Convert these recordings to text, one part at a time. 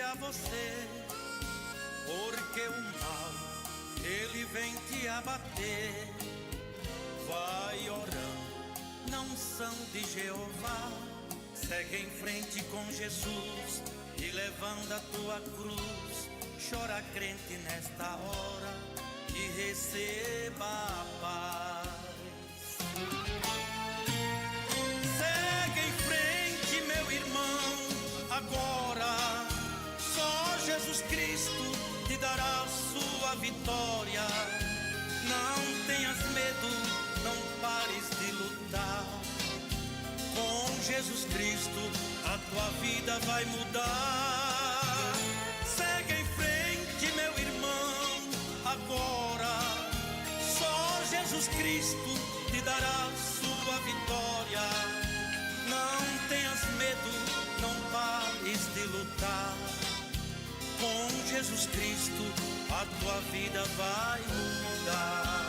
a você, porque o mal, ele vem te abater. Vai orando na unção de Jeová, segue em frente com Jesus e levando a tua cruz. Chora crente nesta hora e receba a paz. Segue em frente, meu irmão, agora só Jesus Cristo te dará a sua vitória. Não tenhas medo, não pares de lutar. Com Jesus Cristo a tua vida vai mudar. Segue em frente, meu irmão, agora só Jesus Cristo te dará a sua vitória. Não tenhas medo, não pares de lutar. Com Jesus Cristo a tua vida vai mudar.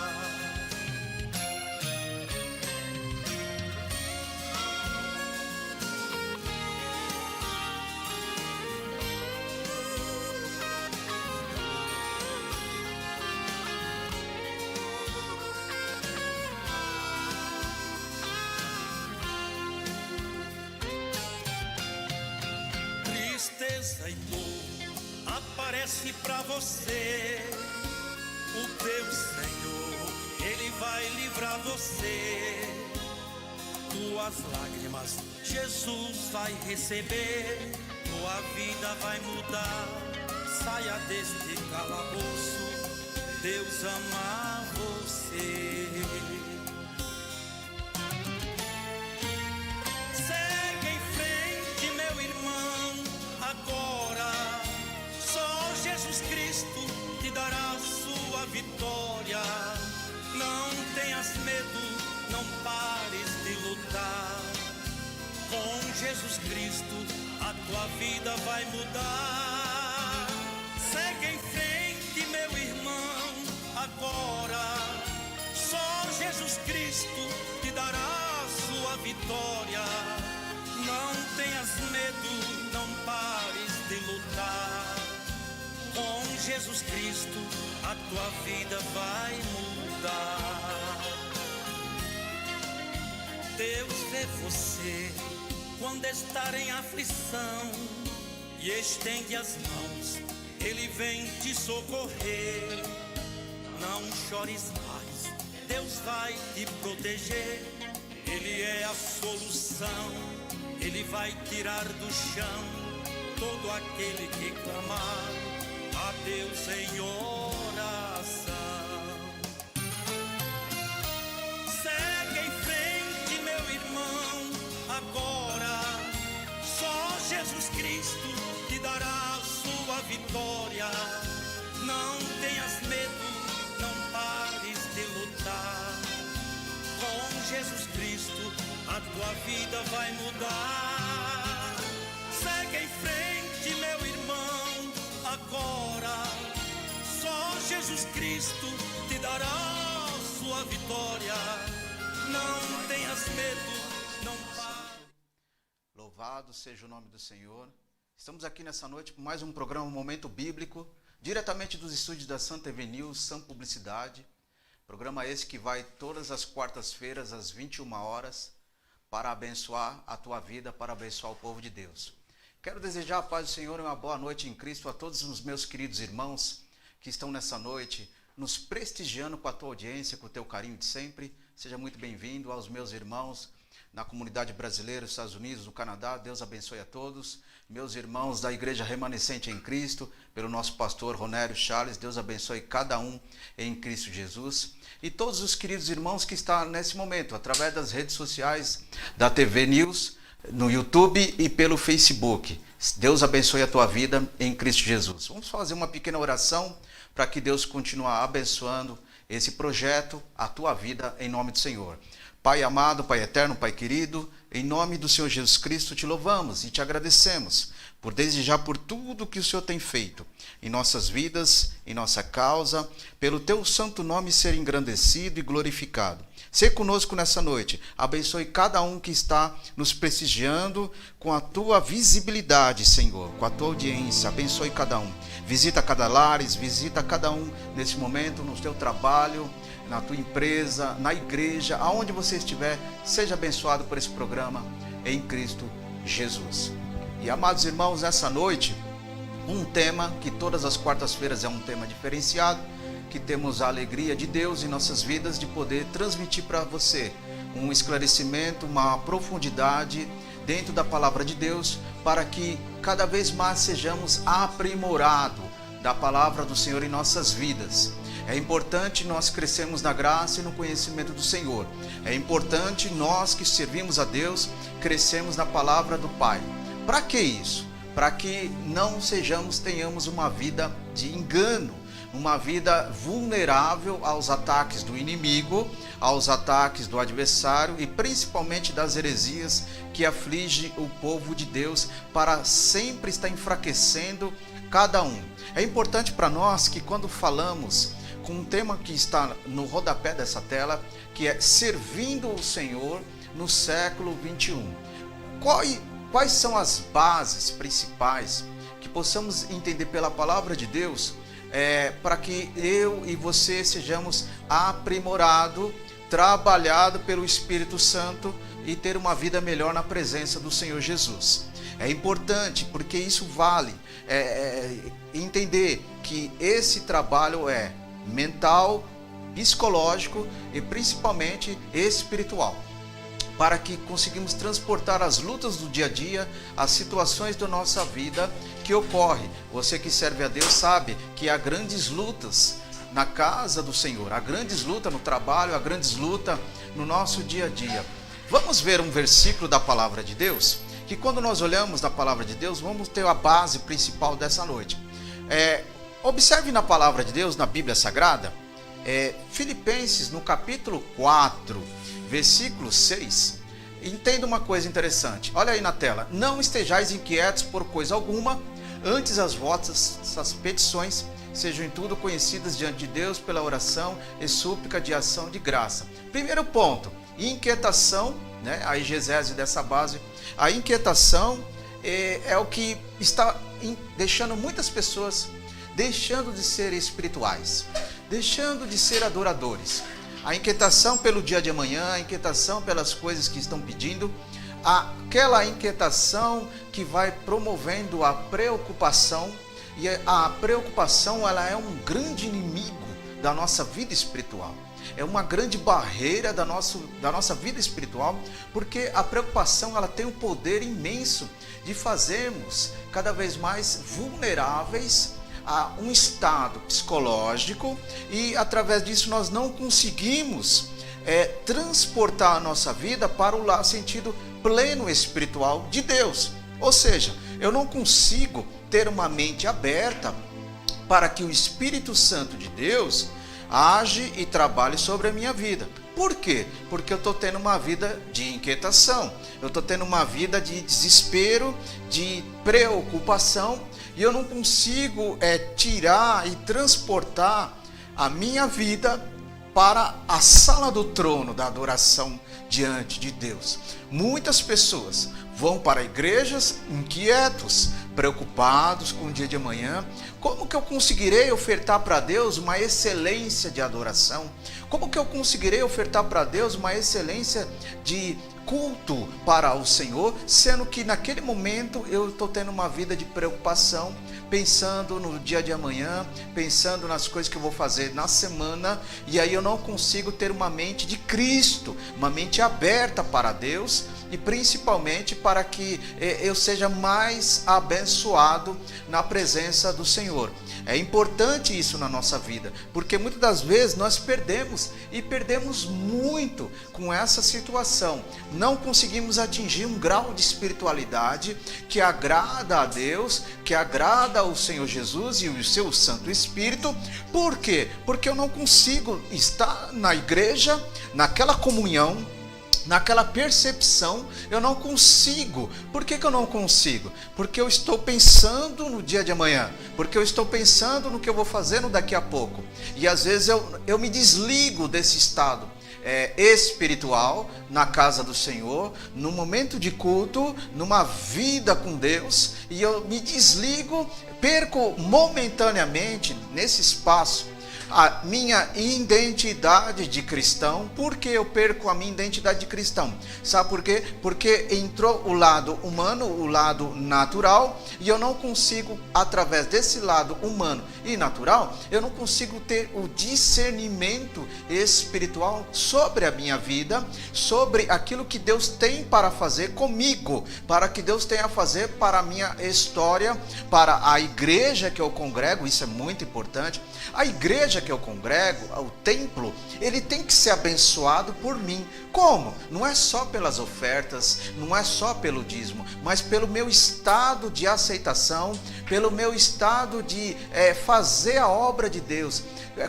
Tristeza e dor aparece pra você. O teu Senhor, Ele vai livrar você. Tuas lágrimas Jesus vai receber. Tua vida vai mudar. Saia deste calabouço, Deus ama você. Segue em frente, meu irmão, agora só Jesus Cristo te dará a sua vitória. Não tenhas medo, não pares de lutar. Com Jesus Cristo a tua vida vai mudar. Segue em frente, meu irmão, agora só Jesus Cristo te dará a sua vitória. Não tenhas medo, não pares de lutar. Com Jesus Cristo a tua vida vai mudar. Deus vê você quando estar em aflição e estende as mãos, Ele vem te socorrer. Não chores mais, Deus vai te proteger. Ele é a solução, Ele vai tirar do chão todo aquele que clamar a Deus em oração. Segue em frente, meu irmão, agora só Jesus Cristo te dará a sua vitória. Não tenhas medo, não pares de lutar. Com Jesus Cristo a tua vida vai mudar. Segue em frente, meu irmão, agora só Jesus Cristo te dará a sua vitória. Não tenhas medo, não pares. Louvado seja o nome do Senhor. Estamos aqui nessa noite com mais um programa Momento Bíblico, diretamente dos estúdios da Santa TV News, Sam Publicidade. Programa esse que vai todas as quartas-feiras às 21 horas para abençoar a tua vida, para abençoar o povo de Deus. Quero desejar a paz do Senhor e uma boa noite em Cristo a todos os meus queridos irmãos que estão nessa noite nos prestigiando com a tua audiência, com o teu carinho de sempre. Seja muito bem-vindo aos meus irmãos na comunidade brasileira, nos Estados Unidos, no Canadá. Deus abençoe a todos. Meus irmãos da Igreja Remanescente em Cristo, pelo nosso pastor Ronério Charles, Deus abençoe cada um em Cristo Jesus. E todos os queridos irmãos que estão nesse momento, através das redes sociais da TV News, no YouTube e pelo Facebook. Deus abençoe a tua vida em Cristo Jesus. Vamos fazer uma pequena oração para que Deus continue abençoando esse projeto, a tua vida, em nome do Senhor. Pai amado, Pai eterno, Pai querido, em nome do Senhor Jesus Cristo te louvamos e te agradecemos por desejar por tudo que o Senhor tem feito em nossas vidas, em nossa causa, pelo teu santo nome ser engrandecido e glorificado. Ser conosco nessa noite. Abençoe cada um que está nos prestigiando com a tua visibilidade, Senhor, com a tua audiência. Abençoe cada um. Visita cada lares, visita cada um nesse momento, no teu trabalho, na tua empresa, na igreja, aonde você estiver. Seja abençoado por esse programa em Cristo Jesus. E amados irmãos, nessa noite, um tema que todas as quartas-feiras é um tema diferenciado, que temos a alegria de Deus em nossas vidas de poder transmitir para você um esclarecimento, uma profundidade dentro da palavra de Deus, para que cada vez mais sejamos aprimorados da palavra do Senhor em nossas vidas. É importante nós crescermos na graça e no conhecimento do Senhor. É importante nós que servimos a Deus crescermos na palavra do Pai. Para que isso? Para que não tenhamos uma vida de engano, uma vida vulnerável aos ataques do inimigo, aos ataques do adversário e principalmente das heresias que aflige o povo de Deus, para sempre estar enfraquecendo cada um. É importante para nós que quando falamos com um tema que está no rodapé dessa tela, que é servindo o Senhor no século 21. Quais são as bases principais que possamos entender pela palavra de Deus, para que eu e você sejamos aprimorados, trabalhados pelo Espírito Santo e ter uma vida melhor na presença do Senhor Jesus. É importante porque isso vale entender que esse trabalho é mental, psicológico e principalmente espiritual, para que conseguimos transportar as lutas do dia a dia, as situações da nossa vida que ocorrem. Você que serve a Deus sabe que há grandes lutas na casa do Senhor, há grandes lutas no trabalho, há grandes lutas no nosso dia a dia. Vamos ver um versículo da palavra de Deus, que quando nós olhamos na palavra de Deus, vamos ter a base principal dessa noite. Observe na palavra de Deus, na Bíblia Sagrada, Filipenses no capítulo 4, versículo 6, entenda uma coisa interessante, olha aí na tela: não estejais inquietos por coisa alguma, antes as vossas petições sejam em tudo conhecidas diante de Deus pela oração e súplica de ação de graça. Primeiro ponto, inquietação, a exegese dessa base. A inquietação é o que está deixando muitas pessoas deixando de ser espirituais, deixando de ser adoradores. A inquietação pelo dia de amanhã, a inquietação pelas coisas que estão pedindo, aquela inquietação que vai promovendo a preocupação, e a preocupação ela é um grande inimigo da nossa vida espiritual. É uma grande barreira da nossa vida espiritual, porque a preocupação ela tem um poder imenso de fazermos cada vez mais vulneráveis a um estado psicológico, e através disso nós não conseguimos transportar a nossa vida para o sentido pleno espiritual de Deus. Ou seja, eu não consigo ter uma mente aberta para que o Espírito Santo de Deus age e trabalhe sobre a minha vida. Por quê? Porque eu estou tendo uma vida de inquietação, eu estou tendo uma vida de desespero, de preocupação, e eu não consigo tirar e transportar a minha vida para a sala do trono da adoração diante de Deus. Muitas pessoas vão para igrejas inquietos, preocupados com o dia de amanhã. Como que eu conseguirei ofertar para Deus uma excelência de adoração? Como que eu conseguirei ofertar para Deus uma excelência de culto para o Senhor, sendo que naquele momento eu estou tendo uma vida de preocupação, pensando no dia de amanhã, pensando nas coisas que eu vou fazer na semana, e aí eu não consigo ter uma mente de Cristo, uma mente aberta para Deus, e principalmente para que eu seja mais abençoado na presença do Senhor. É importante isso na nossa vida, porque muitas das vezes nós perdemos, e perdemos muito com essa situação. Não conseguimos atingir um grau de espiritualidade que agrada a Deus, que agrada ao Senhor Jesus e o seu Santo Espírito. Por quê? Porque eu não consigo estar na igreja, naquela comunhão, naquela percepção, eu não consigo. Por que eu não consigo? Porque eu estou pensando no dia de amanhã, porque eu estou pensando no que eu vou fazer no daqui a pouco, e às vezes eu me desligo desse estado espiritual na casa do Senhor, no momento de culto, numa vida com Deus, e eu me desligo, perco momentaneamente nesse espaço a minha identidade de cristão. Por que eu perco a minha identidade de cristão? Sabe por quê? Porque entrou o lado humano, o lado natural, e eu não consigo, através desse lado humano e natural, eu não consigo ter o discernimento espiritual sobre a minha vida, sobre aquilo que Deus tem para fazer comigo, para que Deus tenha a fazer para a minha história, para a igreja que eu congrego. Isso é muito importante. A igreja que eu congrego, o templo, ele tem que ser abençoado por mim. Como? Não é só pelas ofertas, não é só pelo dízimo, mas pelo meu estado de aceitação, pelo meu estado de fazer a obra de Deus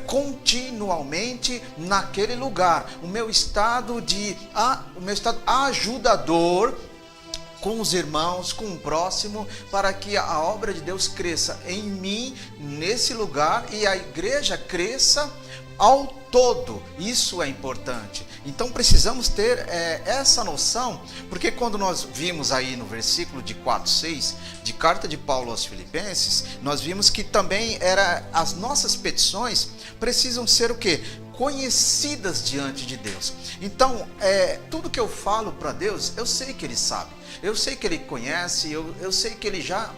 continuamente naquele lugar, o meu estado ajudador com os irmãos, com o próximo, para que a obra de Deus cresça em mim, nesse lugar, e a igreja cresça ao todo. Isso é importante. Então precisamos ter essa noção, porque quando nós vimos aí no versículo de 4:6, de carta de Paulo aos Filipenses, nós vimos que também as nossas petições precisam ser o quê? Conhecidas diante de Deus. Então, tudo que eu falo para Deus, eu sei que Ele sabe. Eu sei que Ele conhece, eu sei que Ele já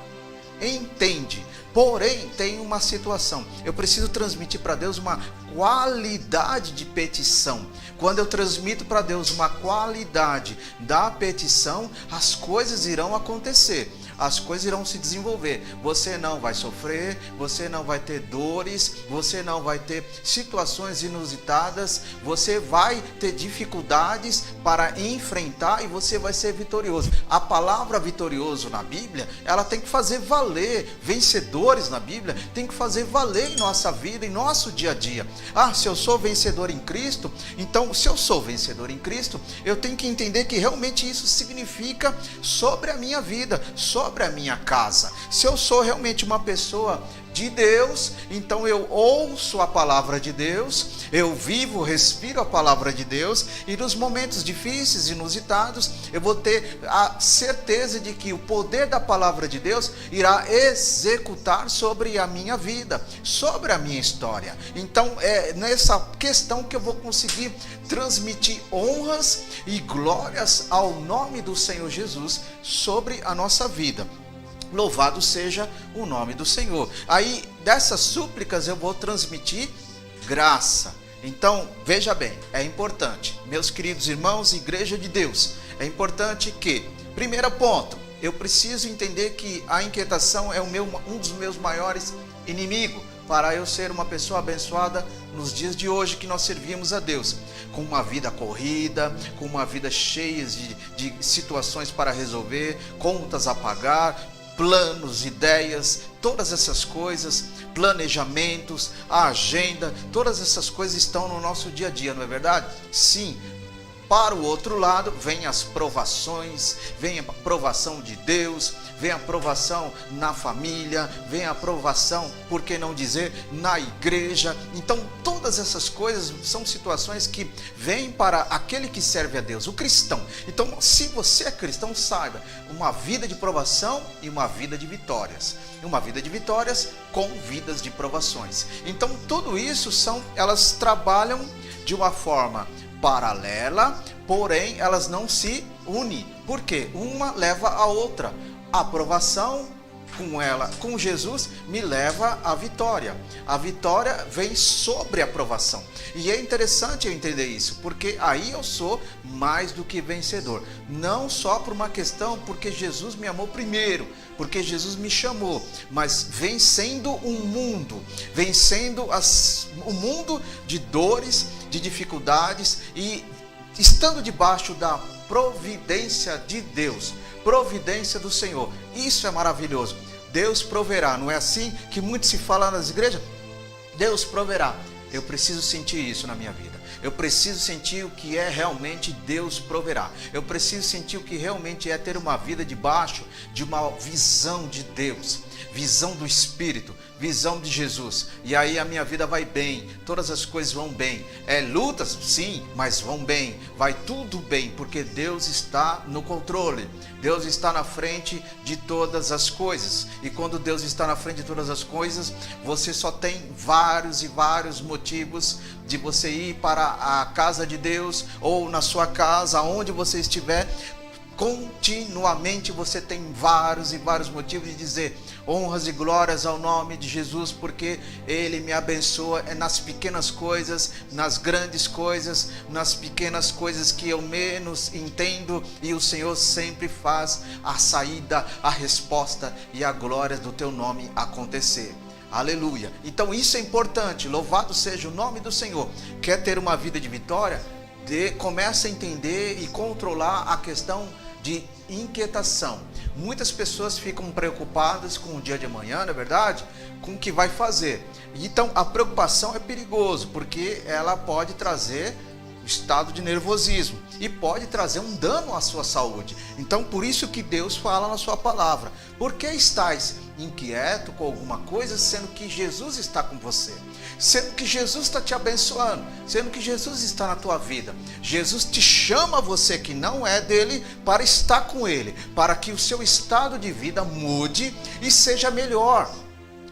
entende. Porém, tem uma situação. Eu preciso transmitir para Deus uma qualidade de petição. Quando eu transmito para Deus uma qualidade da petição, as coisas irão acontecer. As coisas irão se desenvolver. Você não vai sofrer, você não vai ter dores, você não vai ter situações inusitadas, você vai ter dificuldades para enfrentar e você vai ser vitorioso. A palavra vitorioso na Bíblia, ela tem que fazer valer. Vencedores na Bíblia tem que fazer valer em nossa vida, em nosso dia a dia. Se eu sou vencedor em Cristo, então se eu sou vencedor em Cristo, eu tenho que entender que realmente isso significa sobre a minha vida, sobre a minha casa. Se eu sou realmente uma pessoa de Deus, então eu ouço a palavra de Deus, eu vivo, respiro a palavra de Deus, e nos momentos difíceis, inusitados, eu vou ter a certeza de que o poder da palavra de Deus irá executar sobre a minha vida, sobre a minha história. Então é nessa questão que eu vou conseguir transmitir honras e glórias ao nome do Senhor Jesus sobre a nossa vida. Louvado seja o nome do Senhor. Aí, dessas súplicas eu vou transmitir graça. Então, veja bem, é importante, meus queridos irmãos, igreja de Deus, é importante que, primeiro ponto, eu preciso entender que a inquietação é um dos meus maiores inimigos, para eu ser uma pessoa abençoada nos dias de hoje que nós servimos a Deus, com uma vida corrida, com uma vida cheia de situações para resolver, contas a pagar, planos, ideias, todas essas coisas, planejamentos, a agenda, todas essas coisas estão no nosso dia a dia, não é verdade? Sim. Para o outro lado, vem as provações, vem a provação de Deus, vem a provação na família, vem a provação, por que não dizer, na igreja. Então, todas essas coisas são situações que vêm para aquele que serve a Deus, o cristão. Então, se você é cristão, saiba, uma vida de provação e uma vida de vitórias. Uma vida de vitórias com vidas de provações. Então, tudo isso elas trabalham de uma forma paralela, porém elas não se unem. Por quê? Uma leva a outra. A aprovação com Jesus me leva à vitória. A vitória vem sobre a aprovação. E é interessante eu entender isso, porque aí eu sou mais do que vencedor. Não só por uma questão, porque Jesus me amou primeiro, porque Jesus me chamou, mas vencendo um mundo, vencendo o mundo de dores, de dificuldades, e estando debaixo da providência de Deus, providência do Senhor. Isso é maravilhoso. Deus proverá, não é assim que muito se fala nas igrejas? Deus proverá. Eu preciso sentir isso na minha vida. Eu preciso sentir o que é realmente Deus proverá. Eu preciso sentir o que realmente é ter uma vida debaixo de uma visão de Deus, visão do Espírito, visão de Jesus. E aí a minha vida vai bem, todas as coisas vão bem. Lutas, sim, mas vão bem, vai tudo bem, porque Deus está no controle. Deus está na frente de todas as coisas. E quando Deus está na frente de todas as coisas, você só tem vários e vários motivos de você ir para a casa de Deus, ou na sua casa, onde você estiver. Continuamente você tem vários e vários motivos de dizer honras e glórias ao nome de Jesus, porque Ele me abençoa nas pequenas coisas, nas grandes coisas, nas pequenas coisas que eu menos entendo, e o Senhor sempre faz a saída, a resposta e a glória do teu nome acontecer. Aleluia! Então isso é importante, louvado seja o nome do Senhor. Quer ter uma vida de vitória? Comece a entender e controlar a questão de inquietação. Muitas pessoas ficam preocupadas com o dia de amanhã, não é verdade? Com o que vai fazer. Então a preocupação é perigoso, porque ela pode trazer estado de nervosismo e pode trazer um dano à sua saúde. Então por isso que Deus fala na sua palavra: por que estáis inquieto com alguma coisa, sendo que Jesus está com você, sendo que Jesus está te abençoando, sendo que Jesus está na tua vida? Jesus te chama, você que não é dele, para estar com ele, para que o seu estado de vida mude e seja melhor,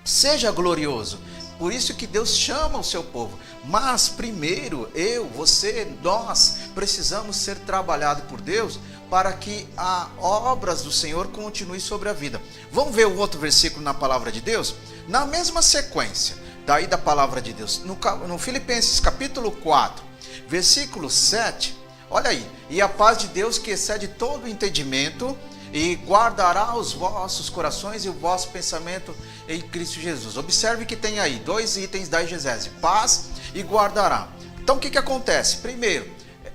seja glorioso. Por isso que Deus chama o seu povo. Mas primeiro, você, nós precisamos ser trabalhados por Deus para que as obras do Senhor continuem sobre a vida. Vamos ver o outro versículo na palavra de Deus? Na mesma sequência, daí da palavra de Deus, no Filipenses capítulo 4, versículo 7, olha aí: e a paz de Deus, que excede todo o entendimento, e guardará os vossos corações e o vosso pensamento em Cristo Jesus. Observe que tem aí dois itens da exegese: paz e guardará. Então o que acontece? Primeiro,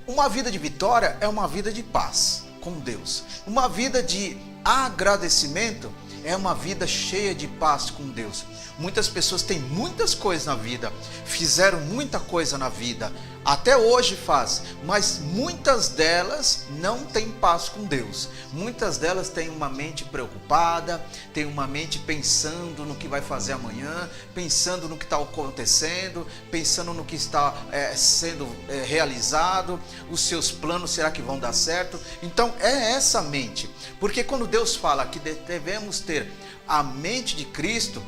uma vida de vitória é uma vida de paz com Deus. Uma vida de agradecimento é uma vida cheia de paz com Deus. Muitas pessoas têm muitas coisas na vida, fizeram muita coisa na vida, até hoje faz, mas muitas delas não têm paz com Deus. Muitas delas têm uma mente preocupada, têm uma mente pensando no que vai fazer amanhã, pensando no que está acontecendo, pensando no que está sendo realizado, os seus planos, será que vão dar certo? Então é essa mente, porque quando Deus fala que devemos ter a mente de Cristo,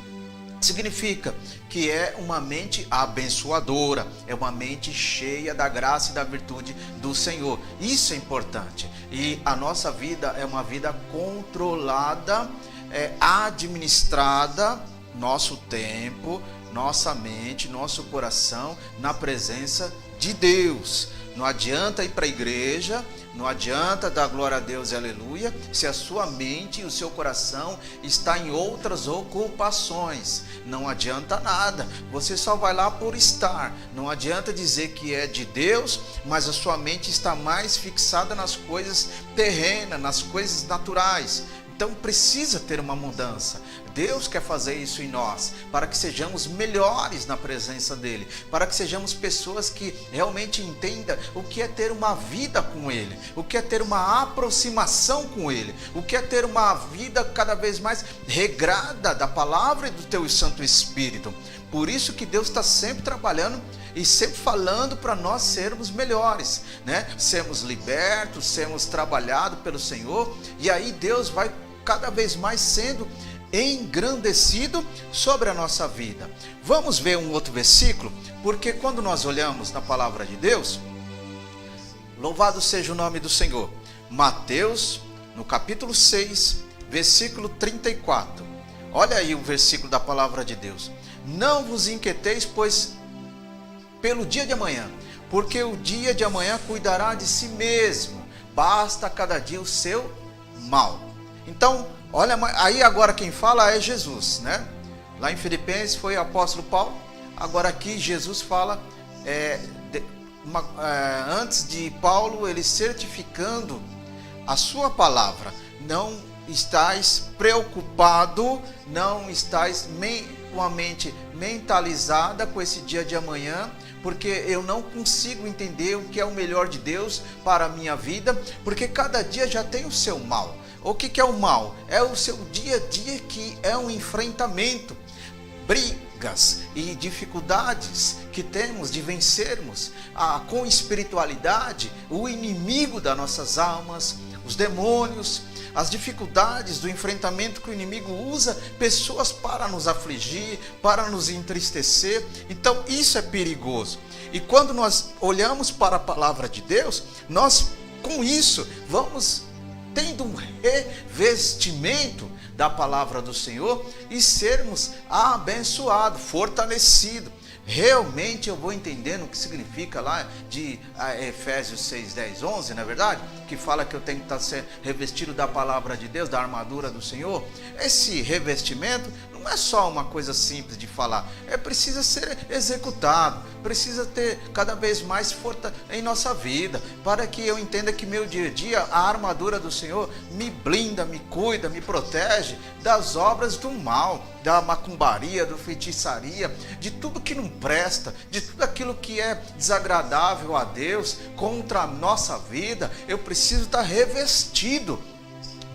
significa que é uma mente abençoadora, é uma mente cheia da graça e da virtude do Senhor. Isso é importante. E a nossa vida é uma vida controlada, administrada, nosso tempo, nossa mente, nosso coração na presença de Deus. Não adianta ir para a igreja, não adianta dar glória a Deus e aleluia, se a sua mente e o seu coração está em outras ocupações. Não adianta nada, você só vai lá por estar. Não adianta dizer que é de Deus, mas a sua mente está mais fixada nas coisas terrenas, nas coisas naturais. Então precisa ter uma mudança. Deus quer fazer isso em nós, para que sejamos melhores na presença dEle, para que sejamos pessoas que realmente entendam o que é ter uma vida com Ele, o que é ter uma aproximação com Ele, o que é ter uma vida cada vez mais regrada da palavra e do Teu Santo Espírito. Por isso que Deus está sempre trabalhando e sempre falando para nós sermos melhores, né? Sermos libertos, sermos trabalhados pelo Senhor, e aí Deus vai cada vez mais sendo engrandecido sobre a nossa vida. Vamos ver um outro versículo, porque quando nós olhamos na palavra de Deus, louvado seja o nome do Senhor, Mateus, no capítulo 6, versículo 34, olha aí o versículo da palavra de Deus: não vos inquieteis, pois pelo dia de amanhã, porque o dia de amanhã cuidará de si mesmo, basta cada dia o seu mal. Então, olha, aí agora quem fala é Jesus, né? Lá em Filipenses foi o apóstolo Paulo, agora aqui Jesus fala, antes de Paulo, ele certificando a sua palavra: não estáis preocupado, não estáis com a mente mentalizada com esse dia de amanhã, porque eu não consigo entender o que é o melhor de Deus para a minha vida, porque cada dia já tem o seu mal. O que é o mal? É o seu dia a dia, que é um enfrentamento. brigas e dificuldades que temos de vencermos com espiritualidade o inimigo das nossas almas, os demônios, as dificuldades do enfrentamento que o inimigo usa pessoas para nos afligir, para nos entristecer. Então isso é perigoso. E quando nós olhamos para a palavra de Deus, nós com isso vamos tendo um revestimento da palavra do Senhor e sermos abençoados, fortalecidos. Realmente eu vou entendendo o que significa lá de Efésios 6, 10, 11, não é verdade? Que fala que eu tenho que estar revestido da palavra de Deus, da armadura do Senhor. Esse revestimento não é só uma coisa simples de falar, precisa ser executado, precisa ter cada vez mais força em nossa vida, para que eu entenda que meu dia a dia, a armadura do Senhor me blinda, me cuida, me protege das obras do mal, da macumbaria, da feitiçaria, de tudo que não presta, de tudo aquilo que é desagradável a Deus, contra a nossa vida. Eu preciso estar revestido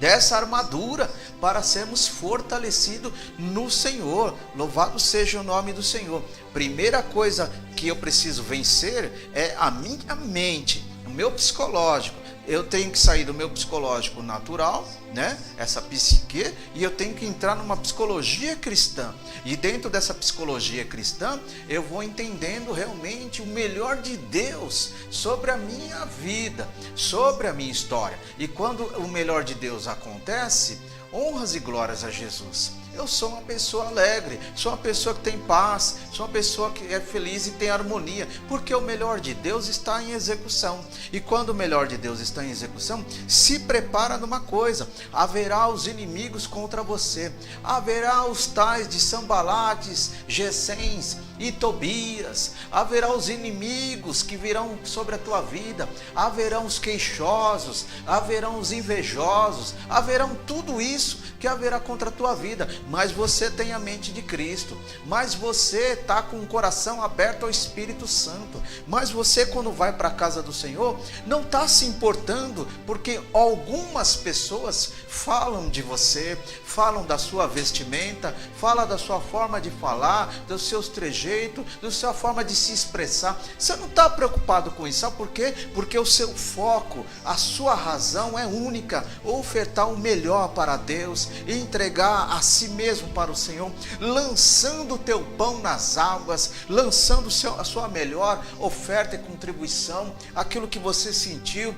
dessa armadura para sermos fortalecidos no Senhor. Louvado seja o nome do Senhor. Primeira coisa que eu preciso vencer é a minha mente, o meu psicológico. Eu tenho que sair do meu psicológico natural, né? Essa psique, e eu tenho que entrar numa psicologia cristã. E dentro dessa psicologia cristã, eu vou entendendo realmente o melhor de Deus sobre a minha vida, sobre a minha história. E quando o melhor de Deus acontece, honras e glórias a Jesus. Eu sou uma pessoa alegre, sou uma pessoa que tem paz, sou uma pessoa que é feliz e tem harmonia, porque o melhor de Deus está em execução. E quando o melhor de Deus está em execução, se prepara numa coisa: haverá os inimigos contra você, haverá os tais de Sanbalates, Gesens e Tobias, haverá os inimigos que virão sobre a tua vida, haverão os queixosos, haverão os invejosos, haverão tudo isso que haverá contra a tua vida. Mas você tem a mente de Cristo, mas você está com o coração aberto ao Espírito Santo, mas você, quando vai para a casa do Senhor, não está se importando, porque algumas pessoas falam de você, falam da sua vestimenta, falam da sua forma de falar, dos seus trejeitos, da sua forma de se expressar. Você não está preocupado com isso, sabe por quê? Porque o seu foco, a sua razão é única: ofertar o melhor para Deus, entregar a si mesmo para o Senhor, lançando o teu pão nas águas, lançando a sua melhor oferta e contribuição, aquilo que você sentiu,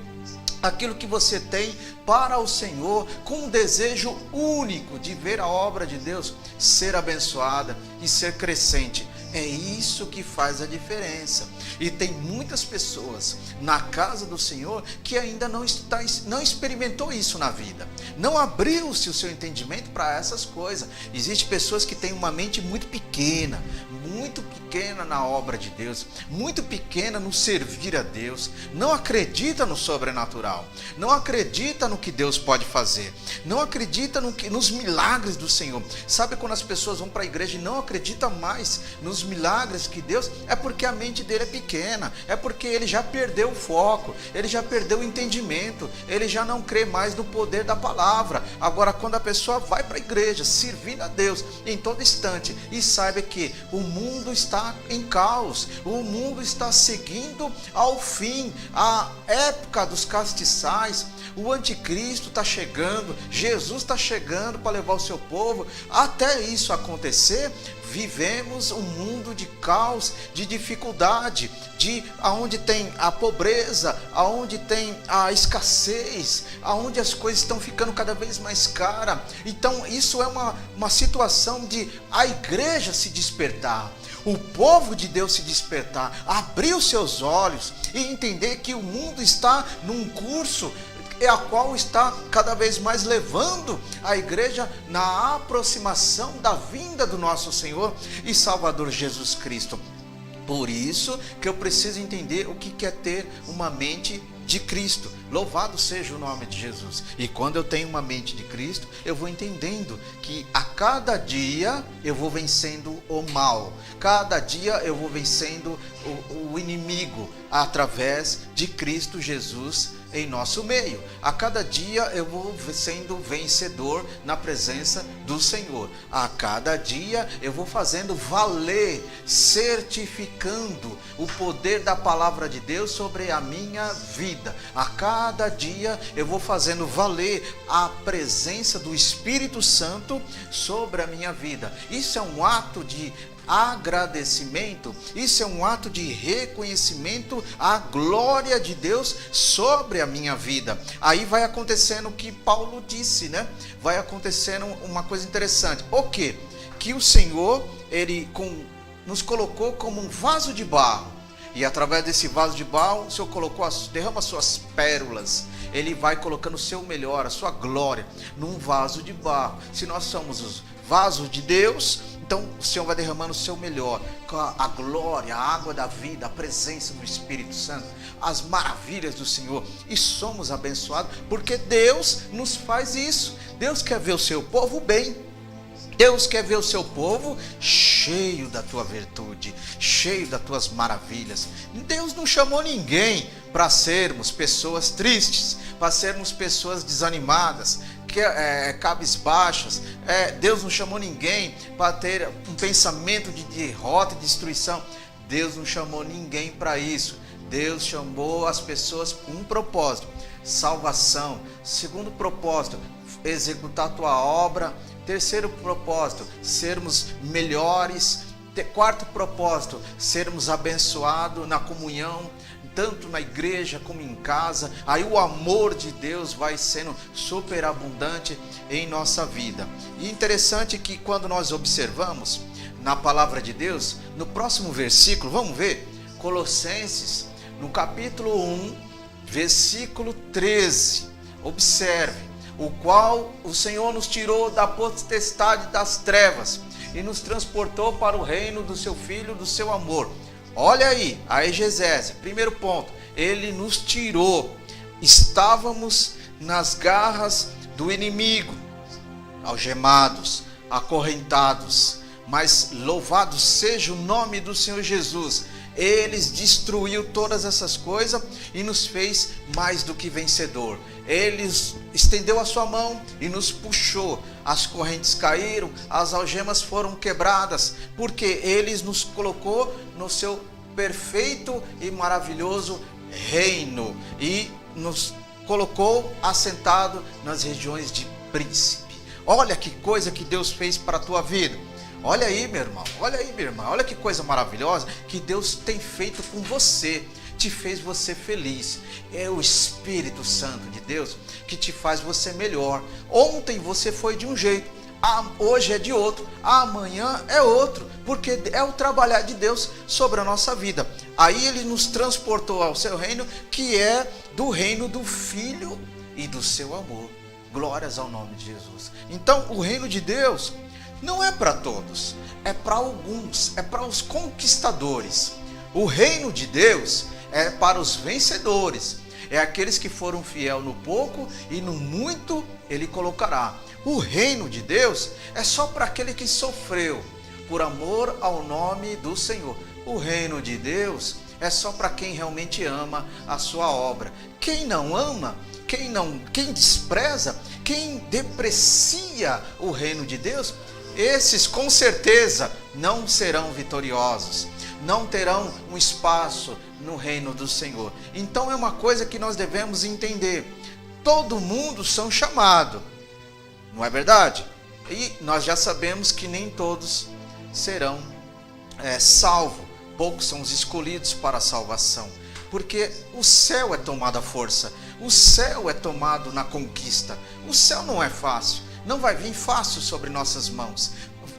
aquilo que você tem para o Senhor, com um desejo único de ver a obra de Deus ser abençoada e ser crescente. É isso que faz a diferença. E tem muitas pessoas na casa do Senhor que ainda não experimentou isso na vida. Não abriu-se o seu entendimento para essas coisas. Existem pessoas que têm uma mente muito pequena na obra de Deus, muito pequena no servir a Deus, não acredita no sobrenatural, não acredita no que Deus pode fazer, não acredita nos milagres do Senhor. Sabe quando as pessoas vão para a igreja e não acreditam mais nos milagres que Deus, é porque a mente dele é pequena, é porque ele já perdeu o foco, ele já perdeu o entendimento, ele já não crê mais no poder da palavra. Agora, quando a pessoa vai para a igreja, servindo a Deus em todo instante, e saiba que o mundo está em caos, o mundo está seguindo ao fim, a época dos castiçais, o anticristo está chegando, Jesus está chegando para levar o seu povo. Até isso acontecer, vivemos um mundo de caos, de dificuldade, aonde tem a pobreza, aonde tem a escassez, aonde as coisas estão ficando cada vez mais caras. Então isso é uma situação de a igreja se despertar, o povo de Deus se despertar, abrir os seus olhos e entender que o mundo está num curso a qual está cada vez mais levando a igreja na aproximação da vinda do nosso Senhor e Salvador Jesus Cristo. Por isso que eu preciso entender o que é ter uma mente de Cristo. Louvado seja o nome de Jesus. E quando eu tenho uma mente de Cristo, eu vou entendendo que a cada dia eu vou vencendo o mal, cada dia eu vou vencendo o inimigo através de Cristo Jesus em nosso meio. A cada dia eu vou sendo vencedor na presença do Senhor. A cada dia eu vou fazendo valer, certificando o poder da palavra de Deus sobre a minha vida. A cada dia eu vou fazendo valer a presença do Espírito Santo sobre a minha vida. Isso é um ato de agradecimento, isso é um ato de reconhecimento à glória de Deus sobre a minha vida. Aí vai acontecendo o que Paulo disse, né? Vai acontecendo uma coisa interessante. O quê? Que o Senhor, Ele nos colocou como um vaso de barro. E através desse vaso de barro, o Senhor derrama as suas pérolas. Ele vai colocando o seu melhor, a sua glória, num vaso de barro. Se nós somos os vasos de Deus, então o Senhor vai derramando o seu melhor, com a glória, a água da vida, a presença do Espírito Santo, as maravilhas do Senhor. E somos abençoados, porque Deus nos faz isso. Deus quer ver o seu povo bem. Deus quer ver o seu povo cheio da tua virtude, cheio das tuas maravilhas. Deus não chamou ninguém para sermos pessoas tristes, para sermos pessoas desanimadas, cabisbaixas. Deus não chamou ninguém para ter um pensamento de derrota e destruição. Deus não chamou ninguém para isso. Deus chamou as pessoas com um propósito: salvação. Segundo propósito, executar a tua obra. Terceiro propósito, sermos melhores. Quarto propósito, sermos abençoados na comunhão, tanto na igreja como em casa. Aí o amor de Deus vai sendo superabundante em nossa vida. E interessante que quando nós observamos na palavra de Deus, no próximo versículo, vamos ver, Colossenses, no capítulo 1, versículo 13, observe: o qual o Senhor nos tirou da potestade das trevas e nos transportou para o reino do seu Filho, do seu amor. Olha aí, a exegese. Primeiro ponto, Ele nos tirou. Estávamos nas garras do inimigo, algemados, acorrentados, mas louvado seja o nome do Senhor Jesus. Ele destruiu todas essas coisas e nos fez mais do que vencedor. Ele estendeu a sua mão e nos puxou. As correntes caíram, as algemas foram quebradas, porque Ele nos colocou no seu perfeito e maravilhoso reino e nos colocou assentado nas regiões de príncipe. Olha que coisa que Deus fez para a tua vida. Olha aí, meu irmão, olha aí, minha irmã, olha que coisa maravilhosa que Deus tem feito com você, te fez você feliz. É o Espírito Santo de Deus que te faz você melhor. Ontem você foi de um jeito, hoje é de outro, amanhã é outro, porque é o trabalhar de Deus sobre a nossa vida. Aí Ele nos transportou ao seu reino, que é do reino do Filho e do seu amor. Glórias ao nome de Jesus. Então o reino de Deus não é para todos, é para alguns, é para os conquistadores. O reino de Deus é para os vencedores, é aqueles que foram fiel no pouco e no muito Ele colocará. O reino de Deus é só para aquele que sofreu por amor ao nome do Senhor. O reino de Deus é só para quem realmente ama a sua obra. Quem não ama, quem despreza, quem deprecia o reino de Deus, esses com certeza não serão vitoriosos, não terão um espaço no reino do Senhor. Então é uma coisa que nós devemos entender: todo mundo são chamados, não é verdade? E nós já sabemos que nem todos serão salvos, poucos são os escolhidos para a salvação, porque o céu é tomado à força, o céu é tomado na conquista. O céu não é fácil, não vai vir fácil sobre nossas mãos.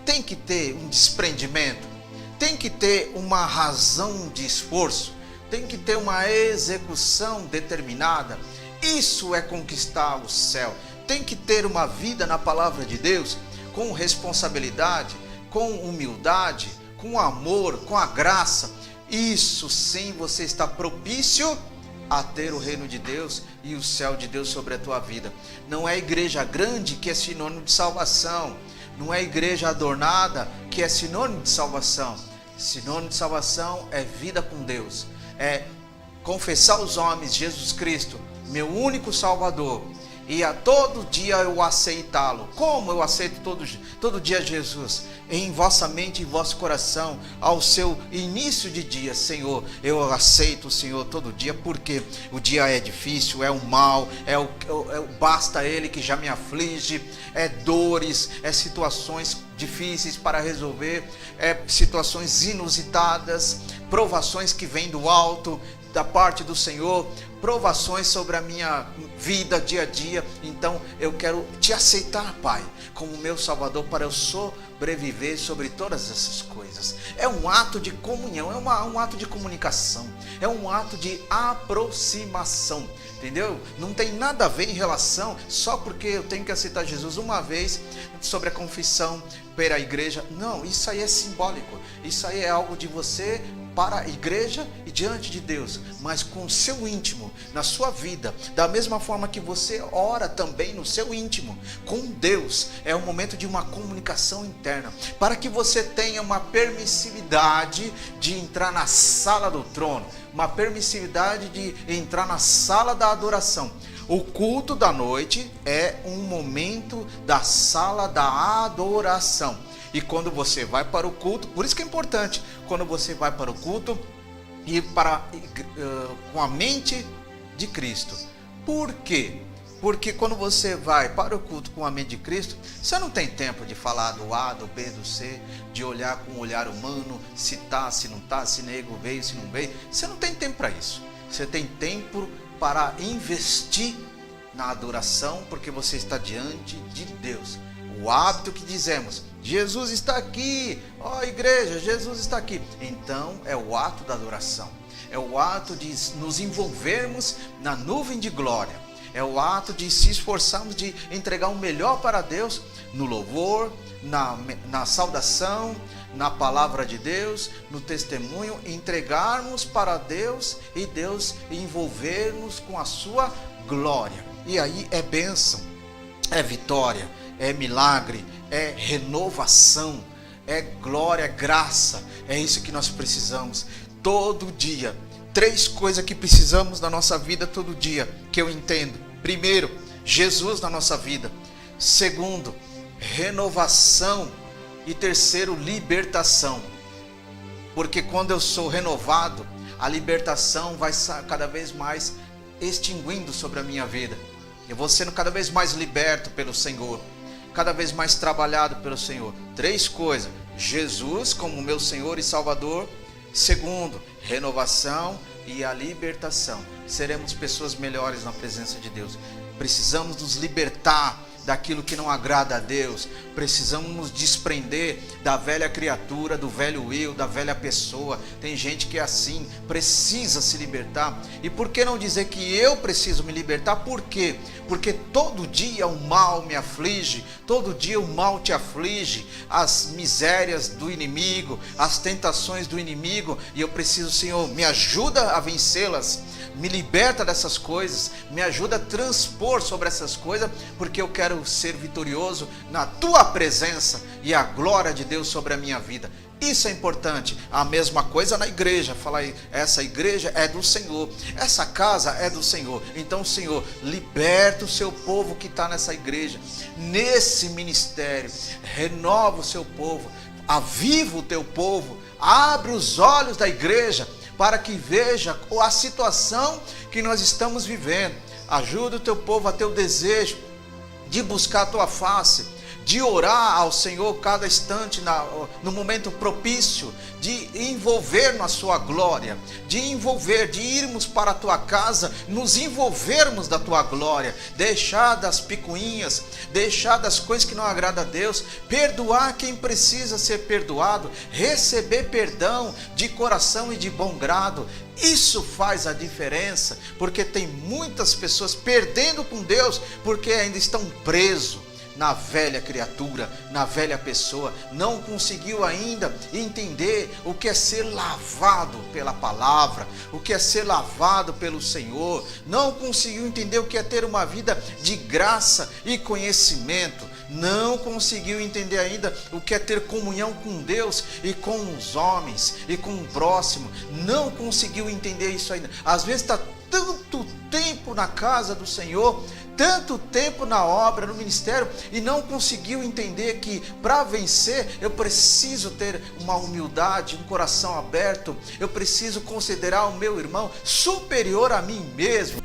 Tem que ter um desprendimento, tem que ter uma razão de esforço, tem que ter uma execução determinada. Isso é conquistar o céu. Tem que ter uma vida na palavra de Deus, com responsabilidade, com humildade, com amor, com a graça. Isso sim, você está propício a ter o reino de Deus e o céu de Deus sobre a tua vida. Não é igreja grande que é sinônimo de salvação, não é igreja adornada que é sinônimo de salvação. Sinônimo de salvação é vida com Deus, é confessar aos homens Jesus Cristo meu único Salvador, e a todo dia eu aceitá-lo. Como eu aceito todo dia Jesus? Em vossa mente e vosso coração, ao seu início de dia, Senhor, eu aceito o Senhor todo dia, porque o dia é difícil, é o mal, basta Ele que já me aflige, é dores, é situações difíceis para resolver, é situações inusitadas, provações que vêm do alto, da parte do Senhor, provações sobre a minha vida dia a dia. Então eu quero te aceitar, Pai, como meu Salvador, para eu sobreviver sobre todas essas coisas. É um ato de comunhão, é um ato de comunicação, é um ato de aproximação, entendeu? Não tem nada a ver em relação só porque eu tenho que aceitar Jesus uma vez sobre a confissão para a igreja. Não, isso aí é simbólico, isso aí é algo de você para a igreja e diante de Deus, mas com o seu íntimo, na sua vida, da mesma forma que você ora também no seu íntimo, com Deus. É um momento de uma comunicação interna, para que você tenha uma permissividade de entrar na sala do trono, uma permissividade de entrar na sala da adoração. O culto da noite é um momento da sala da adoração. E quando você vai para o culto, por isso que é importante, quando você vai para o culto, ir com a mente de Cristo. Por quê? Porque quando você vai para o culto com a mente de Cristo, você não tem tempo de falar do A, do B, do C, de olhar com um olhar humano, se tá, se não tá, se nego veio, se não veio. Você não tem tempo para isso. Você tem tempo para investir na adoração, porque você está diante de Deus. O hábito que dizemos, Jesus está aqui, ó igreja, Jesus está aqui. Então é o ato da adoração, é o ato de nos envolvermos na nuvem de glória, é o ato de se esforçarmos de entregar o melhor para Deus no louvor, na saudação, na palavra de Deus, no testemunho, entregarmos para Deus e Deus envolver-nos com a sua glória. E aí é bênção, é vitória, é milagre, é renovação, é glória, é graça. É isso que nós precisamos todo dia. 3 coisas que precisamos na nossa vida todo dia, que eu entendo. Primeiro, Jesus na nossa vida. Segundo, renovação. E terceiro, libertação. Porque quando eu sou renovado, a libertação vai cada vez mais extinguindo sobre a minha vida. Eu vou sendo cada vez mais liberto pelo Senhor, cada vez mais trabalhado pelo Senhor. 3 coisas: Jesus como meu Senhor e Salvador. Segundo, renovação e a libertação. Seremos pessoas melhores na presença de Deus. Precisamos nos libertar daquilo que não agrada a Deus. Precisamos nos desprender da velha criatura, do velho eu, da velha pessoa. Tem gente que é assim, precisa se libertar. E por que não dizer que eu preciso me libertar? Por quê? Porque todo dia o mal me aflige, todo dia o mal te aflige, as misérias do inimigo, as tentações do inimigo, e eu preciso, Senhor, me ajuda a vencê-las, me liberta dessas coisas, me ajuda a transpor sobre essas coisas, porque eu quero ser vitorioso na tua presença e a glória de Deus sobre a minha vida. Isso é importante. A mesma coisa na igreja. Fala aí, essa igreja é do Senhor, essa casa é do Senhor. Então, Senhor, liberta o seu povo que está nessa igreja, nesse ministério. Renova o seu povo, aviva o teu povo, abre os olhos da igreja para que veja a situação que nós estamos vivendo. Ajuda o teu povo a ter o desejo de buscar a tua face, de orar ao Senhor cada instante, no momento propício, de envolver na sua glória, de irmos para a tua casa, nos envolvermos da tua glória, deixar das picuinhas, deixar das coisas que não agradam a Deus, perdoar quem precisa ser perdoado, receber perdão de coração e de bom grado. Isso faz a diferença, porque tem muitas pessoas perdendo com Deus, porque ainda estão presos na velha criatura, na velha pessoa, não conseguiu ainda entender o que é ser lavado pela palavra, o que é ser lavado pelo Senhor, não conseguiu entender o que é ter uma vida de graça e conhecimento, não conseguiu entender ainda o que é ter comunhão com Deus e com os homens e com o próximo, não conseguiu entender isso ainda. Às vezes está tanto tempo na casa do Senhor, tanto tempo na obra, no ministério, e não conseguiu entender que para vencer eu preciso ter uma humildade, um coração aberto, eu preciso considerar o meu irmão superior a mim mesmo.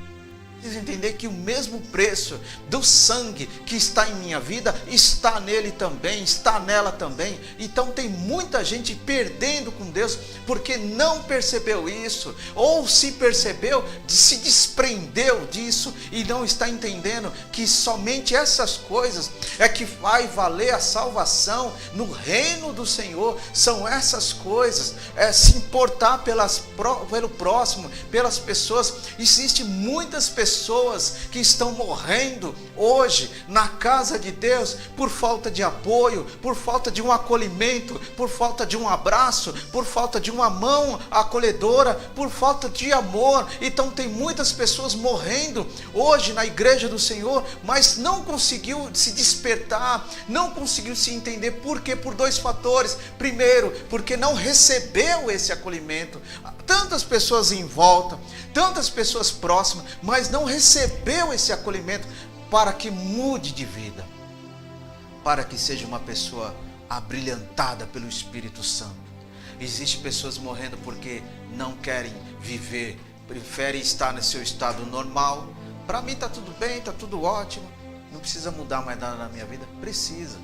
Preciso entender que o mesmo preço do sangue que está em minha vida está nele também, está nela também. Então tem muita gente perdendo com Deus porque não percebeu isso, ou se percebeu, se desprendeu disso e não está entendendo que somente essas coisas é que vai valer a salvação no reino do Senhor. São essas coisas, se importar pelo próximo, pelas pessoas. Existem muitas pessoas que estão morrendo hoje na casa de Deus por falta de apoio, por falta de um acolhimento, por falta de um abraço, por falta de uma mão acolhedora, por falta de amor. Então tem muitas pessoas morrendo hoje na igreja do Senhor, mas não conseguiu se despertar, não conseguiu se entender. Por quê? Por dois fatores. Primeiro, porque não recebeu esse acolhimento. Tantas pessoas em volta, tantas pessoas próximas, mas não recebeu esse acolhimento para que mude de vida, para que seja uma pessoa abrilhantada pelo Espírito Santo. Existem pessoas morrendo porque não querem viver, preferem estar no seu estado normal. Para mim está tudo bem, está tudo ótimo, não precisa mudar mais nada na minha vida. Precisa,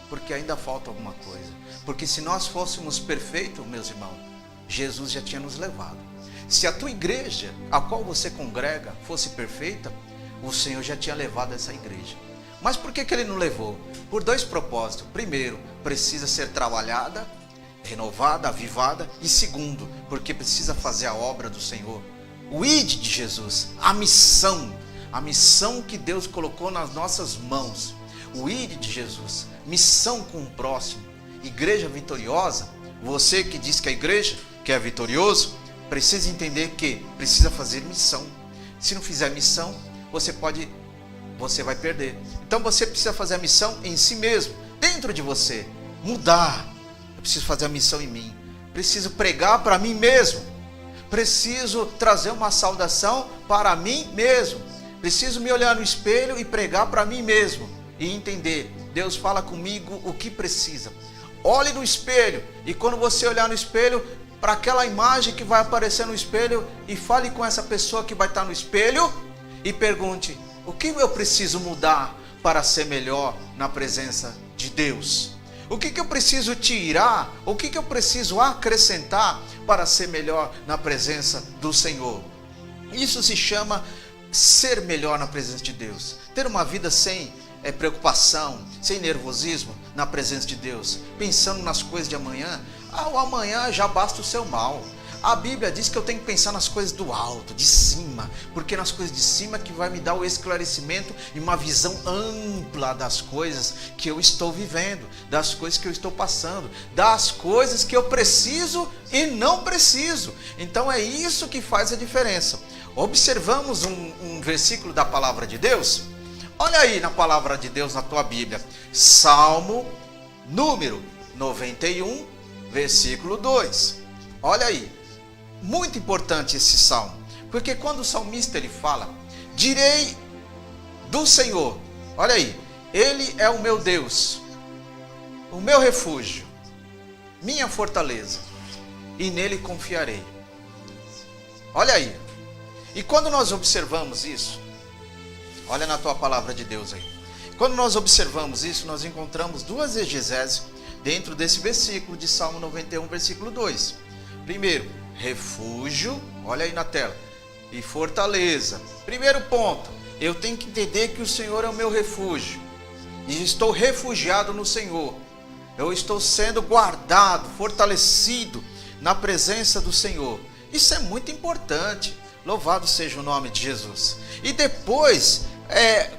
porque ainda falta alguma coisa. Porque se nós fôssemos perfeitos, meus irmãos, Jesus já tinha nos levado. Se a tua igreja, a qual você congrega, fosse perfeita, o Senhor já tinha levado essa igreja. Mas por que Ele não levou? Por dois propósitos. Primeiro, precisa ser trabalhada, renovada, avivada. E segundo, porque precisa fazer a obra do Senhor. O ID de Jesus, a missão que Deus colocou nas nossas mãos. O ID de Jesus, missão com o próximo. Igreja vitoriosa, você que diz que a igreja que é vitorioso, precisa entender que precisa fazer missão. Se não fizer missão, você vai perder. Então você precisa fazer a missão em si mesmo, dentro de você, mudar. Eu preciso fazer a missão em mim, preciso pregar para mim mesmo, preciso trazer uma saudação para mim mesmo, preciso me olhar no espelho e pregar para mim mesmo e entender, Deus fala comigo o que precisa. Olhe no espelho e quando você olhar no espelho, para aquela imagem que vai aparecer no espelho, e fale com essa pessoa que vai estar no espelho e pergunte: o que eu preciso mudar para ser melhor na presença de Deus? O que eu preciso tirar? O que eu preciso acrescentar para ser melhor na presença do Senhor? Isso se chama ser melhor na presença de Deus. Ter uma vida sem preocupação, sem nervosismo na presença de Deus, pensando nas coisas de amanhã. O amanhã já basta o seu mal. A Bíblia diz que eu tenho que pensar nas coisas do alto, de cima, porque nas coisas de cima que vai me dar o esclarecimento e uma visão ampla das coisas que eu estou vivendo, das coisas que eu estou passando, das coisas que eu preciso e não preciso. Então é isso que faz a diferença. Observamos um versículo da palavra de Deus. Olha aí na palavra de Deus na tua Bíblia, Salmo número 91, versículo 2. Olha aí, muito importante esse salmo, porque quando o salmista ele fala, direi do Senhor, olha aí, Ele é o meu Deus, o meu refúgio, minha fortaleza, e nele confiarei. Olha aí, e quando nós observamos isso, olha na tua palavra de Deus aí, quando nós observamos isso, nós encontramos duas exegeses dentro desse versículo de Salmo 91, versículo 2. Primeiro, refúgio, olha aí na tela, e fortaleza. Primeiro ponto, eu tenho que entender que o Senhor é o meu refúgio, e estou refugiado no Senhor. Eu estou sendo guardado, fortalecido na presença do Senhor. Isso é muito importante, louvado seja o nome de Jesus. E depois,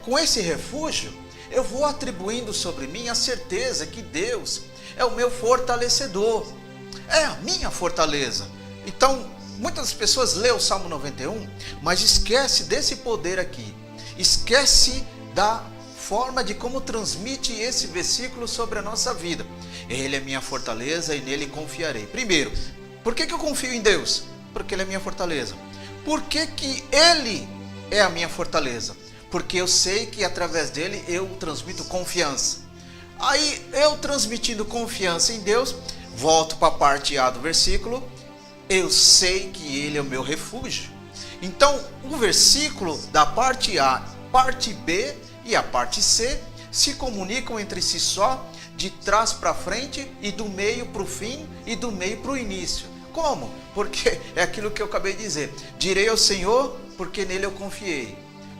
com esse refúgio, eu vou atribuindo sobre mim a certeza que Deus é o meu fortalecedor, é a minha fortaleza. Então, muitas pessoas lêem o Salmo 91, mas esquece desse poder aqui, esquece da forma de como transmite esse versículo sobre a nossa vida. Ele é minha fortaleza e nele confiarei. Primeiro, por que eu confio em Deus? Porque Ele é minha fortaleza. Por que que Ele é a minha fortaleza? Porque eu sei que através dele eu transmito confiança. Aí eu transmitindo confiança em Deus, volto para a parte A do versículo, eu sei que Ele é o meu refúgio. Então o versículo da parte A, parte B e a parte C se comunicam entre si só, de trás para frente e do meio para o fim e do meio para o início. Como? Porque é aquilo que eu acabei de dizer. Direi ao Senhor, porque nele eu confiei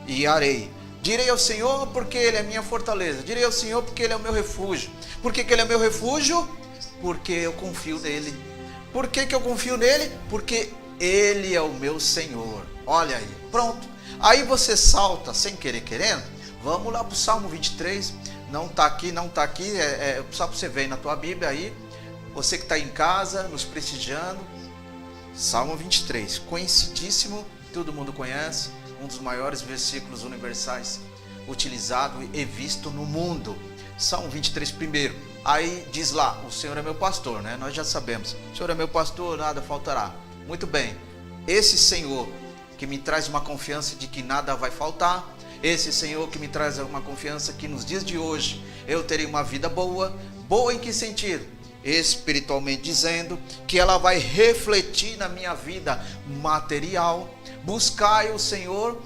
e harei. Direi ao Senhor, porque Ele é minha fortaleza. Direi ao Senhor, porque Ele é o meu refúgio. Por que Ele é o meu refúgio? Porque eu confio nele. Por que eu confio nele? Porque Ele é o meu Senhor. Olha aí, pronto. Aí você salta, sem querer querendo. Vamos lá para o Salmo 23. Não está aqui, só para você ver na tua Bíblia aí. Você que está em casa, nos prestigiando. Salmo 23, conhecidíssimo, todo mundo conhece. Um dos maiores versículos universais utilizado e visto no mundo. Salmo 23 primeiro. Aí diz lá, o Senhor é meu pastor, né? Nós já sabemos. O Senhor é meu pastor, nada faltará. Muito bem. Esse Senhor que me traz uma confiança de que nada vai faltar. Esse Senhor que me traz uma confiança que nos dias de hoje eu terei uma vida boa. Boa em que sentido? Espiritualmente dizendo, que ela vai refletir na minha vida material. Buscai o Senhor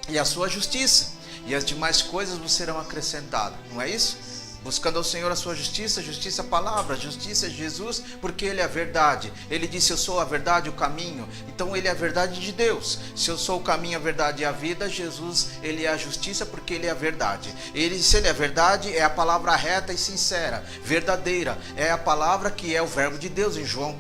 e a sua justiça, e as demais coisas vos serão acrescentadas. Não é isso? Buscando ao Senhor a sua justiça, justiça é a palavra, justiça é Jesus, porque Ele é a verdade. Ele disse, eu sou a verdade, o caminho. Então Ele é a verdade de Deus. Se eu sou o caminho, a verdade e a vida, Jesus, Ele é a justiça, porque Ele é a verdade. Se Ele é a verdade, é a palavra reta e sincera, verdadeira. É a palavra que é o verbo de Deus, em João 1.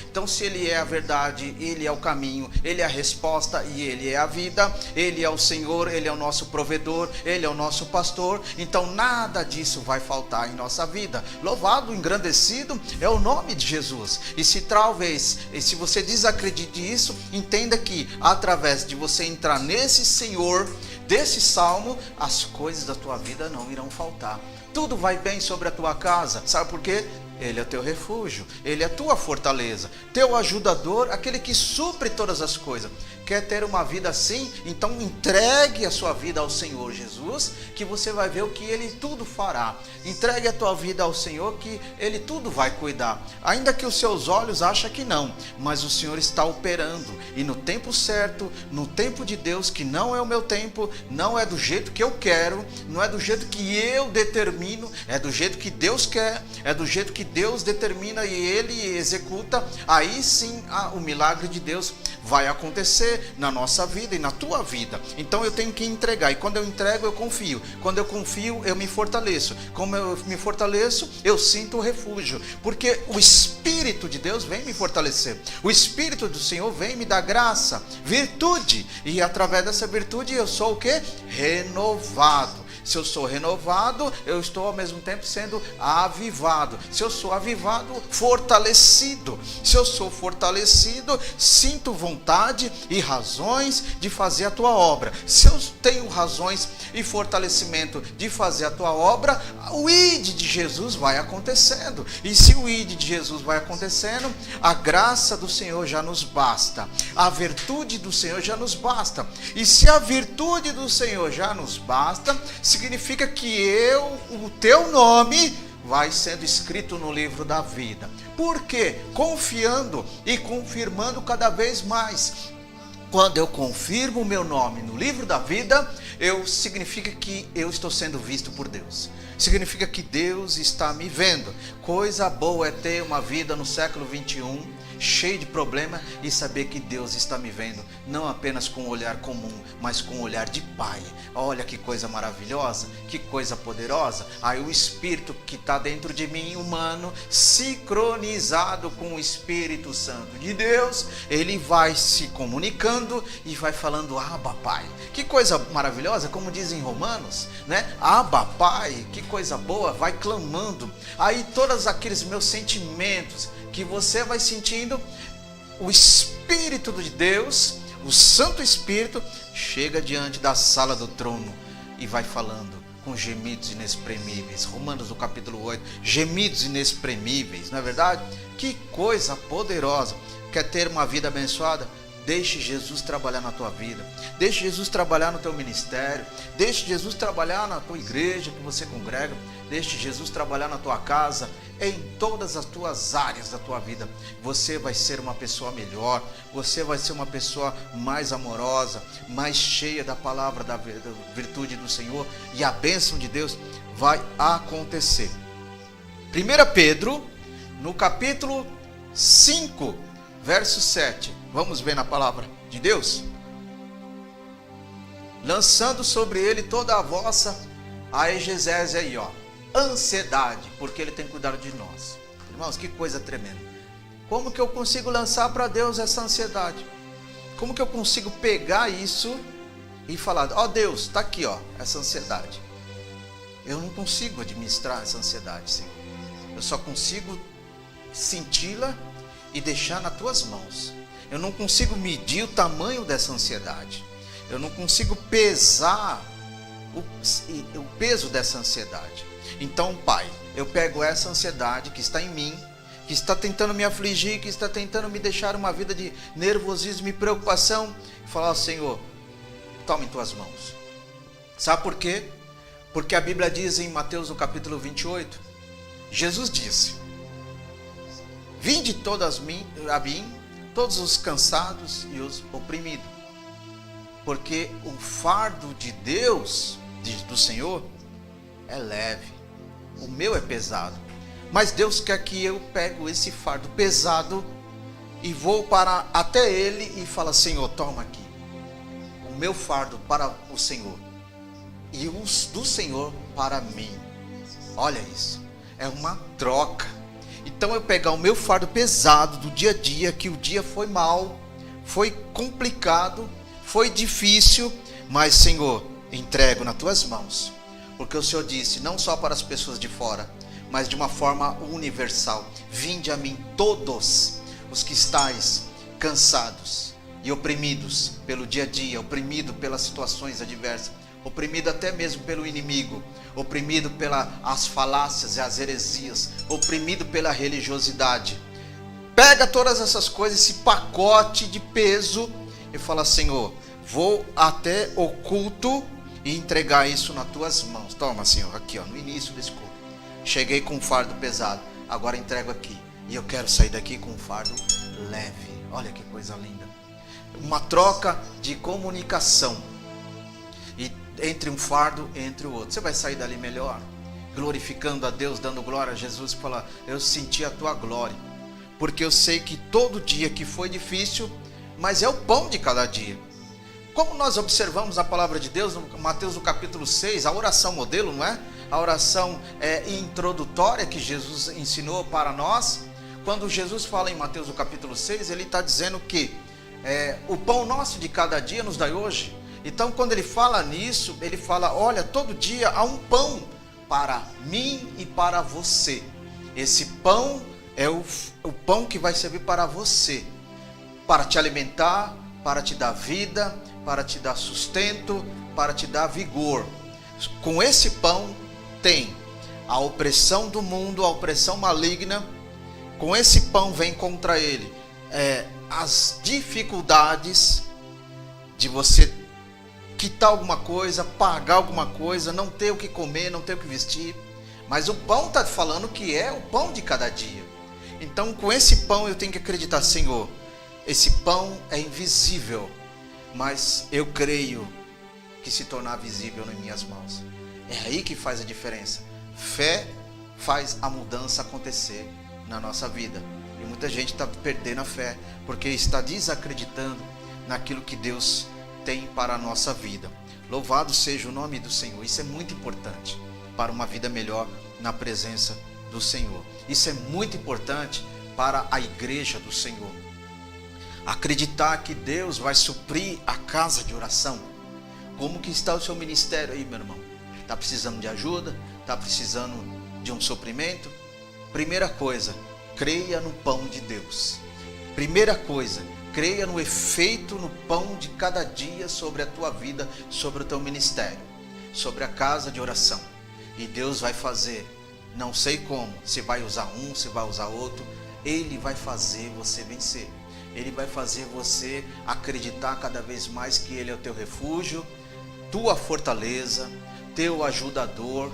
Então se Ele é a verdade, Ele é o caminho, Ele é a resposta e Ele é a vida. Ele é o Senhor, Ele é o nosso provedor, Ele é o nosso pastor. Então nada disso vai faltar em nossa vida. Louvado, engrandecido é o nome de Jesus. E se você desacredite isso, entenda que através de você entrar nesse Senhor, desse salmo, as coisas da tua vida não irão faltar. Tudo vai bem sobre a tua casa. Sabe por quê? Ele é teu refúgio, Ele é tua fortaleza, teu ajudador, aquele que supre todas as coisas. Quer ter uma vida assim? Então entregue a sua vida ao Senhor Jesus, que você vai ver o que Ele tudo fará. Entregue a tua vida ao Senhor, que Ele tudo vai cuidar. Ainda que os seus olhos achem que não, mas o Senhor está operando. E no tempo certo, no tempo de Deus, que não é o meu tempo, não é do jeito que eu quero, não é do jeito que eu determino, é do jeito que Deus quer, é do jeito que Deus determina e Ele executa. Aí sim o milagre de Deus vai acontecer na nossa vida e na tua vida. Então eu tenho que entregar, e quando eu entrego eu confio, quando eu confio eu me fortaleço, como eu me fortaleço eu sinto o refúgio, porque o Espírito de Deus vem me fortalecer, o Espírito do Senhor vem me dar graça, virtude, e através dessa virtude eu sou o quê? Renovado. Se eu sou renovado, eu estou ao mesmo tempo sendo avivado. Se eu sou avivado, fortalecido. Se eu sou fortalecido, sinto vontade e razões de fazer a tua obra. Se eu tenho razões e fortalecimento de fazer a tua obra, o ID de Jesus vai acontecendo. E se o ID de Jesus vai acontecendo, a graça do Senhor já nos basta. A virtude do Senhor já nos basta. E se a virtude do Senhor já nos basta, significa que o teu nome vai sendo escrito no livro da vida. Por quê? Confiando e confirmando cada vez mais. Quando eu confirmo o meu nome no livro da vida, significa que eu estou sendo visto por Deus. Significa que Deus está me vendo. Coisa boa é ter uma vida no século 21, cheio de problema, e saber que Deus está me vendo, não apenas com um olhar comum, mas com um olhar de Pai. Olha que coisa maravilhosa, que coisa poderosa. Aí o Espírito que está dentro de mim, humano, sincronizado com o Espírito Santo de Deus, ele vai se comunicando e vai falando, Abba, Pai. Que coisa maravilhosa, como dizem Romanos, né? Abba, Pai, que coisa boa, vai clamando. Aí todos aqueles meus sentimentos que você vai sentindo, o Espírito de Deus, o Santo Espírito, chega diante da sala do trono e vai falando com gemidos inexprimíveis. Romanos, no capítulo 8, gemidos inexprimíveis, não é verdade? Que coisa poderosa. Quer ter uma vida abençoada? Deixe Jesus trabalhar na tua vida. Deixe Jesus trabalhar no teu ministério. Deixe Jesus trabalhar na tua igreja que você congrega. Deixe Jesus trabalhar na tua casa. Em todas as tuas áreas da tua vida. Você vai ser uma pessoa melhor. Você vai ser uma pessoa mais amorosa, mais cheia da palavra, da virtude do Senhor. E a bênção de Deus vai acontecer. 1 Pedro, no capítulo 5, verso 7. Vamos ver na palavra de Deus? Lançando sobre ele toda a vossa exegese aí, ó. Ansiedade, porque ele tem cuidado de nós. Irmãos, que coisa tremenda. Como que eu consigo lançar para Deus essa ansiedade? Como que eu consigo pegar isso e falar, ó Deus, está aqui, ó, essa ansiedade. Eu não consigo administrar essa ansiedade, Senhor. Eu só consigo senti-la e deixar nas tuas mãos. Eu não consigo medir o tamanho dessa ansiedade. Eu não consigo pesar o peso dessa ansiedade. Então, Pai, eu pego essa ansiedade que está em mim, que está tentando me afligir, que está tentando me deixar uma vida de nervosismo e preocupação, e falar, Senhor, toma em tuas mãos. Sabe por quê? Porque a Bíblia diz em Mateus no capítulo 28, Jesus disse, vinde todos a mim, todos os cansados e os oprimidos, porque o fardo de Deus, do Senhor, é leve, o meu é pesado, mas Deus quer que eu pegue esse fardo pesado e vou para até Ele e fala, Senhor, toma aqui, o meu fardo para o Senhor, e os do Senhor para mim. Olha isso, é uma troca. Então eu pegar o meu fardo pesado do dia a dia, que o dia foi mal, foi complicado, foi difícil, mas Senhor, entrego nas tuas mãos, porque o Senhor disse, não só para as pessoas de fora, mas de uma forma universal, vinde a mim todos os que estáis cansados e oprimidos pelo dia a dia, oprimido pelas situações adversas, oprimido até mesmo pelo inimigo, oprimido pelas falácias e as heresias, oprimido pela religiosidade. Pega todas essas coisas, esse pacote de peso e fala, Senhor, vou até o culto e entregar isso nas tuas mãos. Toma, Senhor, aqui, ó, no início desse culto. Cheguei com um fardo pesado, agora entrego aqui. E eu quero sair daqui com um fardo leve. Olha que coisa linda. Uma troca de comunicação. E entre um fardo e entre o outro. Você vai sair dali melhor, glorificando a Deus, dando glória a Jesus, e falar, eu senti a tua glória. Porque eu sei que todo dia que foi difícil, mas é o pão de cada dia. Como nós observamos a palavra de Deus, no Mateus no capítulo 6, a oração modelo, não é? A oração introdutória que Jesus ensinou para nós. Quando Jesus fala em Mateus no capítulo 6, ele está dizendo que o pão nosso de cada dia nos dai hoje. Então quando ele fala nisso, ele fala, olha, todo dia há um pão para mim e para você. Esse pão é o pão que vai servir para você, para te alimentar, para te dar vida, para te dar sustento, para te dar vigor. Com esse pão tem a opressão do mundo, a opressão maligna. Com esse pão vem contra ele as dificuldades de você quitar alguma coisa, pagar alguma coisa, não ter o que comer, não ter o que vestir. Mas o pão está falando que é o pão de cada dia. Então com esse pão eu tenho que acreditar, Senhor, esse pão é invisível, mas eu creio que se tornar visível nas minhas mãos. É aí que faz a diferença. Fé faz a mudança acontecer na nossa vida. E muita gente está perdendo a fé, porque está desacreditando naquilo que Deus tem para a nossa vida. Louvado seja o nome do Senhor. Isso é muito importante para uma vida melhor na presença do Senhor. Isso é muito importante para a igreja do Senhor. Acreditar que Deus vai suprir a casa de oração. Como que está o seu ministério aí, meu irmão? Está precisando de ajuda? Está precisando de um suprimento? Primeira coisa, creia no pão de Deus. Primeira coisa, creia no efeito no pão de cada dia sobre a tua vida, sobre o teu ministério, sobre a casa de oração. E Deus vai fazer, não sei como, se vai usar um, se vai usar outro, Ele vai fazer você vencer. Ele vai fazer você acreditar cada vez mais que Ele é o teu refúgio, tua fortaleza, teu ajudador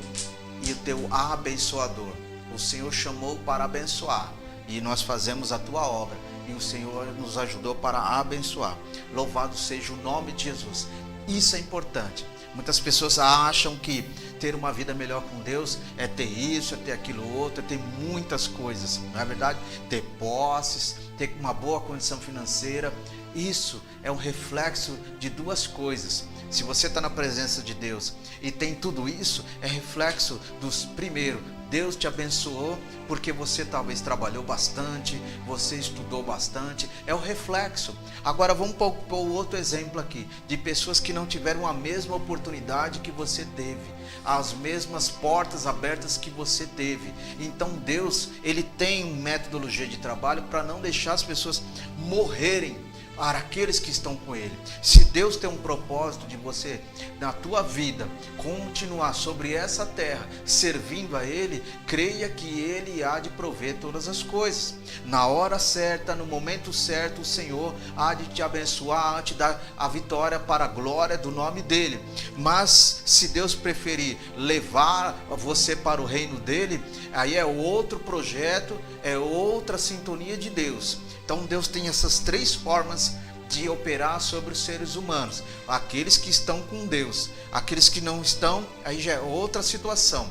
e o teu abençoador. O Senhor chamou para abençoar e nós fazemos a tua obra, e o Senhor nos ajudou para abençoar. Louvado seja o nome de Jesus. Isso é importante. Muitas pessoas acham que ter uma vida melhor com Deus é ter isso, é ter aquilo outro, é ter muitas coisas. Não é verdade? Ter posses, ter uma boa condição financeira. Isso é um reflexo de duas coisas. Se você está na presença de Deus e tem tudo isso, é reflexo dos, primeiro, Deus te abençoou porque você talvez trabalhou bastante, você estudou bastante, é o reflexo. Agora vamos para o outro exemplo aqui, de pessoas que não tiveram a mesma oportunidade que você teve, as mesmas portas abertas que você teve. Então Deus, Ele tem uma metodologia de trabalho para não deixar as pessoas morrerem para aqueles que estão com Ele. Se Deus tem um propósito de você, na tua vida, continuar sobre essa terra, servindo a Ele, creia que Ele há de prover todas as coisas. Na hora certa, no momento certo, o Senhor há de te abençoar, há de te dar a vitória para a glória do nome dEle. Mas se Deus preferir levar você para o reino dEle, aí é outro projeto, é outra sintonia de Deus. Então Deus tem essas três formas de operar sobre os seres humanos. Aqueles que estão com Deus, aqueles que não estão, aí já é outra situação.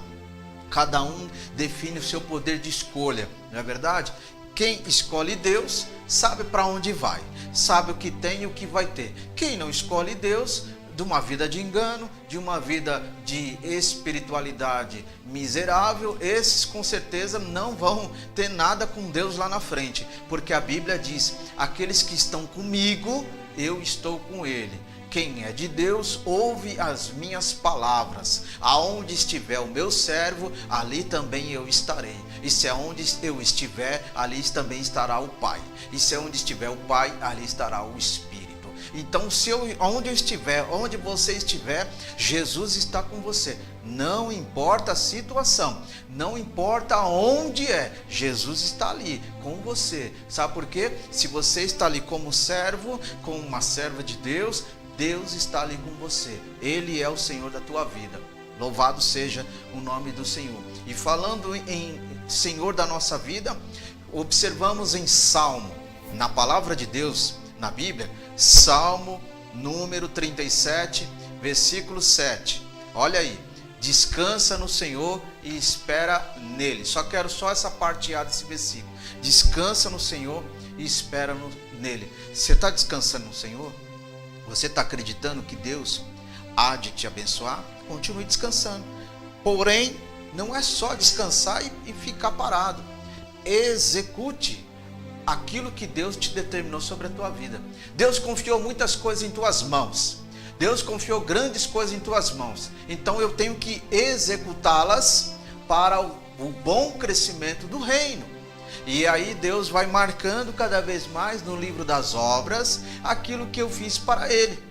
Cada um define o seu poder de escolha, não é verdade? Quem escolhe Deus sabe para onde vai, sabe o que tem e o que vai ter. Quem não escolhe Deus, de uma vida de engano, de uma vida de espiritualidade miserável, esses com certeza não vão ter nada com Deus lá na frente, porque a Bíblia diz: aqueles que estão comigo, eu estou com ele. Quem é de Deus, ouve as minhas palavras. Aonde estiver o meu servo, ali também eu estarei. E se aonde eu estiver, ali também estará o Pai. E se aonde estiver o Pai, ali estará o Espírito. Então, onde eu estiver, onde você estiver, Jesus está com você. Não importa a situação, não importa onde é, Jesus está ali com você. Sabe por quê? Se você está ali como servo, como uma serva de Deus, Deus está ali com você. Ele é o Senhor da tua vida. Louvado seja o nome do Senhor. E falando em Senhor da nossa vida, observamos em Salmo, na palavra de Deus, na Bíblia, Salmo número 37, versículo 7. Olha aí: descansa no Senhor e espera nele. Quero só essa parte A desse versículo. Descansa no Senhor e espera nele. Você está descansando no Senhor? Você está acreditando que Deus há de te abençoar? Continue descansando. Porém, não é só descansar e ficar parado. Execute aquilo que Deus te determinou sobre a tua vida. Deus confiou muitas coisas em tuas mãos. Deus confiou grandes coisas em tuas mãos. Então eu tenho que executá-las para o bom crescimento do reino. E aí Deus vai marcando cada vez mais no livro das obras aquilo que eu fiz para Ele.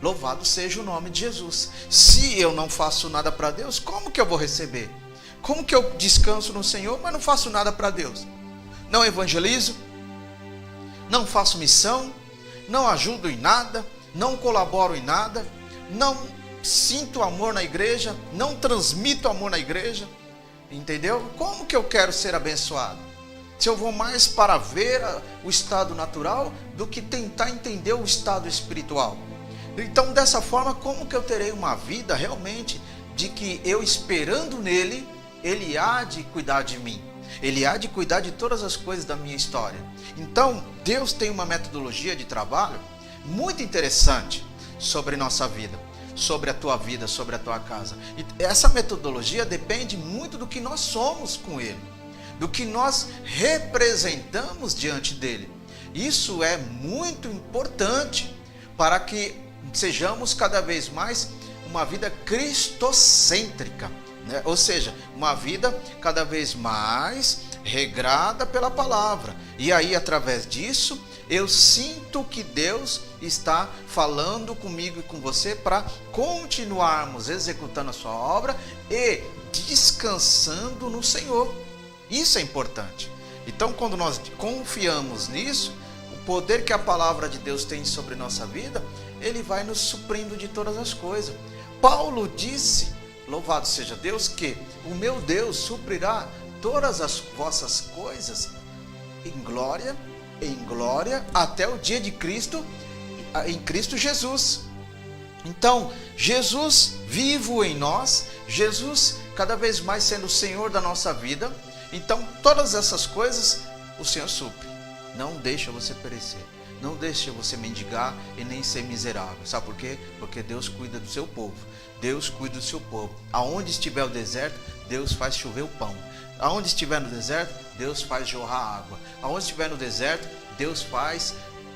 Louvado seja o nome de Jesus. Se eu não faço nada para Deus, como que eu vou receber? Como que eu descanso no Senhor, mas não faço nada para Deus? Não evangelizo, não faço missão, não ajudo em nada, não colaboro em nada, não sinto amor na igreja, não transmito amor na igreja, entendeu? Como que eu quero ser abençoado? Se eu vou mais para ver o estado natural do que tentar entender o estado espiritual. Então, dessa forma, como que eu terei uma vida realmente de que eu esperando nele, ele há de cuidar de mim? Ele há de cuidar de todas as coisas da minha história. Então, Deus tem uma metodologia de trabalho muito interessante sobre nossa vida, sobre a tua vida, sobre a tua casa. E essa metodologia depende muito do que nós somos com Ele, do que nós representamos diante dEle. Isso é muito importante para que sejamos cada vez mais uma vida cristocêntrica, né? Ou seja, uma vida cada vez mais regrada pela palavra. E aí, através disso, eu sinto que Deus está falando comigo e com você para continuarmos executando a sua obra e descansando no Senhor. Isso é importante. Então, quando nós confiamos nisso, poder que a palavra de Deus tem sobre nossa vida, ele vai nos suprindo de todas as coisas. Paulo disse, louvado seja Deus, que o meu Deus suprirá todas as vossas coisas em glória, até o dia de Cristo, em Cristo Jesus. Então, Jesus vivo em nós, Jesus cada vez mais sendo o Senhor da nossa vida. Então, todas essas coisas o Senhor supre. Não deixa você perecer, não deixa você mendigar e nem ser miserável. Sabe por quê? Porque Deus cuida do seu povo. Deus cuida do seu povo. Aonde estiver o deserto, Deus faz chover o pão. Aonde estiver no deserto, Deus faz jorrar água. Aonde estiver no deserto, Deus faz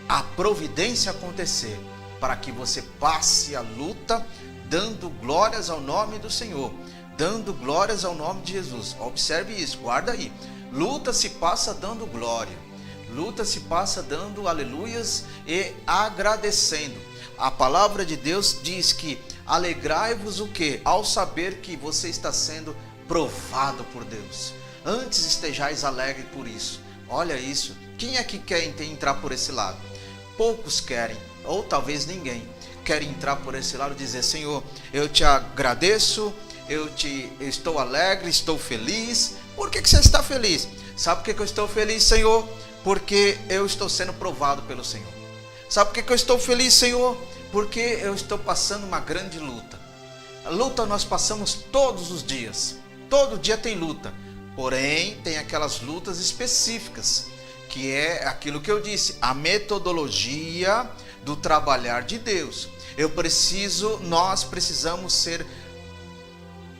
a providência acontecer, para que você passe a luta dando glórias ao nome do Senhor, dando glórias ao nome de Jesus. Observe isso, guarda aí. Luta se passa dando glória, luta se passa dando aleluias e agradecendo. A palavra de Deus diz que alegrai-vos o quê? Ao saber que você está sendo provado por Deus. Antes estejais alegre por isso. Olha isso. Quem é que quer entrar por esse lado? Poucos querem, ou talvez ninguém quer entrar por esse lado e dizer: Senhor, eu te agradeço, eu estou alegre, estou feliz. Por que você está feliz? Sabe por que eu estou feliz, Senhor? Porque eu estou sendo provado pelo Senhor. Sabe por que eu estou feliz, Senhor? Porque eu estou passando uma grande luta. A luta nós passamos todos os dias. Todo dia tem luta. Porém, tem aquelas lutas específicas, que é aquilo que eu disse, a metodologia do trabalhar de Deus. Nós precisamos ser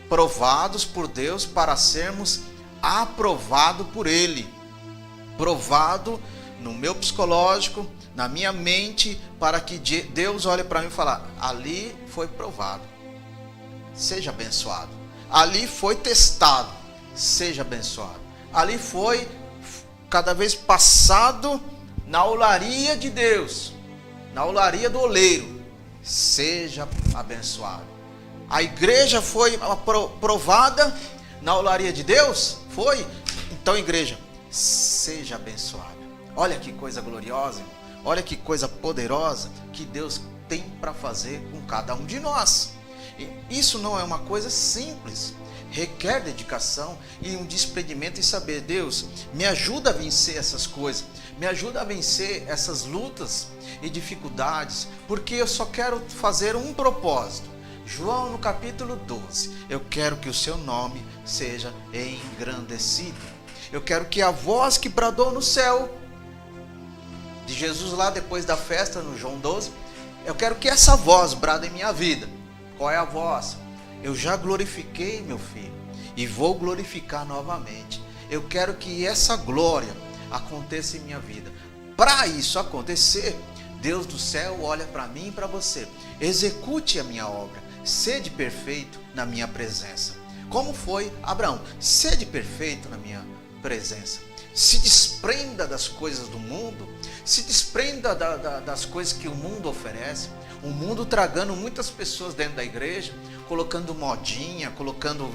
provados por Deus para sermos aprovados por Ele. Provado no meu psicológico, na minha mente, para que Deus olhe para mim e fale: ali foi provado, seja abençoado. Ali foi testado, seja abençoado. Ali foi cada vez passado na olaria de Deus, na olaria do oleiro, seja abençoado. A igreja foi provada na olaria de Deus? Foi? Então, igreja, seja abençoada. Olha que coisa gloriosa, olha que coisa poderosa que Deus tem para fazer com cada um de nós. Isso não é uma coisa simples, requer dedicação e um desprendimento em saber: Deus, me ajuda a vencer essas coisas, me ajuda a vencer essas lutas e dificuldades, porque eu só quero fazer um propósito. João no capítulo 12, eu quero que o seu nome seja engrandecido. Eu quero que a voz que bradou no céu de Jesus lá depois da festa no João 12, eu quero que essa voz brade em minha vida. Qual é a voz? Eu já glorifiquei meu filho e vou glorificar novamente. Eu quero que essa glória aconteça em minha vida. Para isso acontecer, Deus do céu olha para mim e para você. Execute a minha obra. Sede perfeito na minha presença. Como foi Abraão? Sede perfeito na minha presença. Se desprenda das coisas do mundo. Se desprenda das coisas que o mundo oferece. O mundo tragando muitas pessoas dentro da igreja, colocando modinha, colocando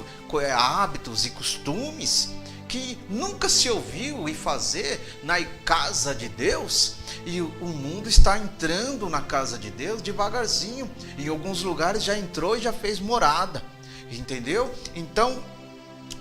hábitos e costumes que nunca se ouviu e fazer na casa de Deus. E o mundo está entrando na casa de Deus devagarzinho. Em alguns lugares já entrou e já fez morada. Entendeu? Então,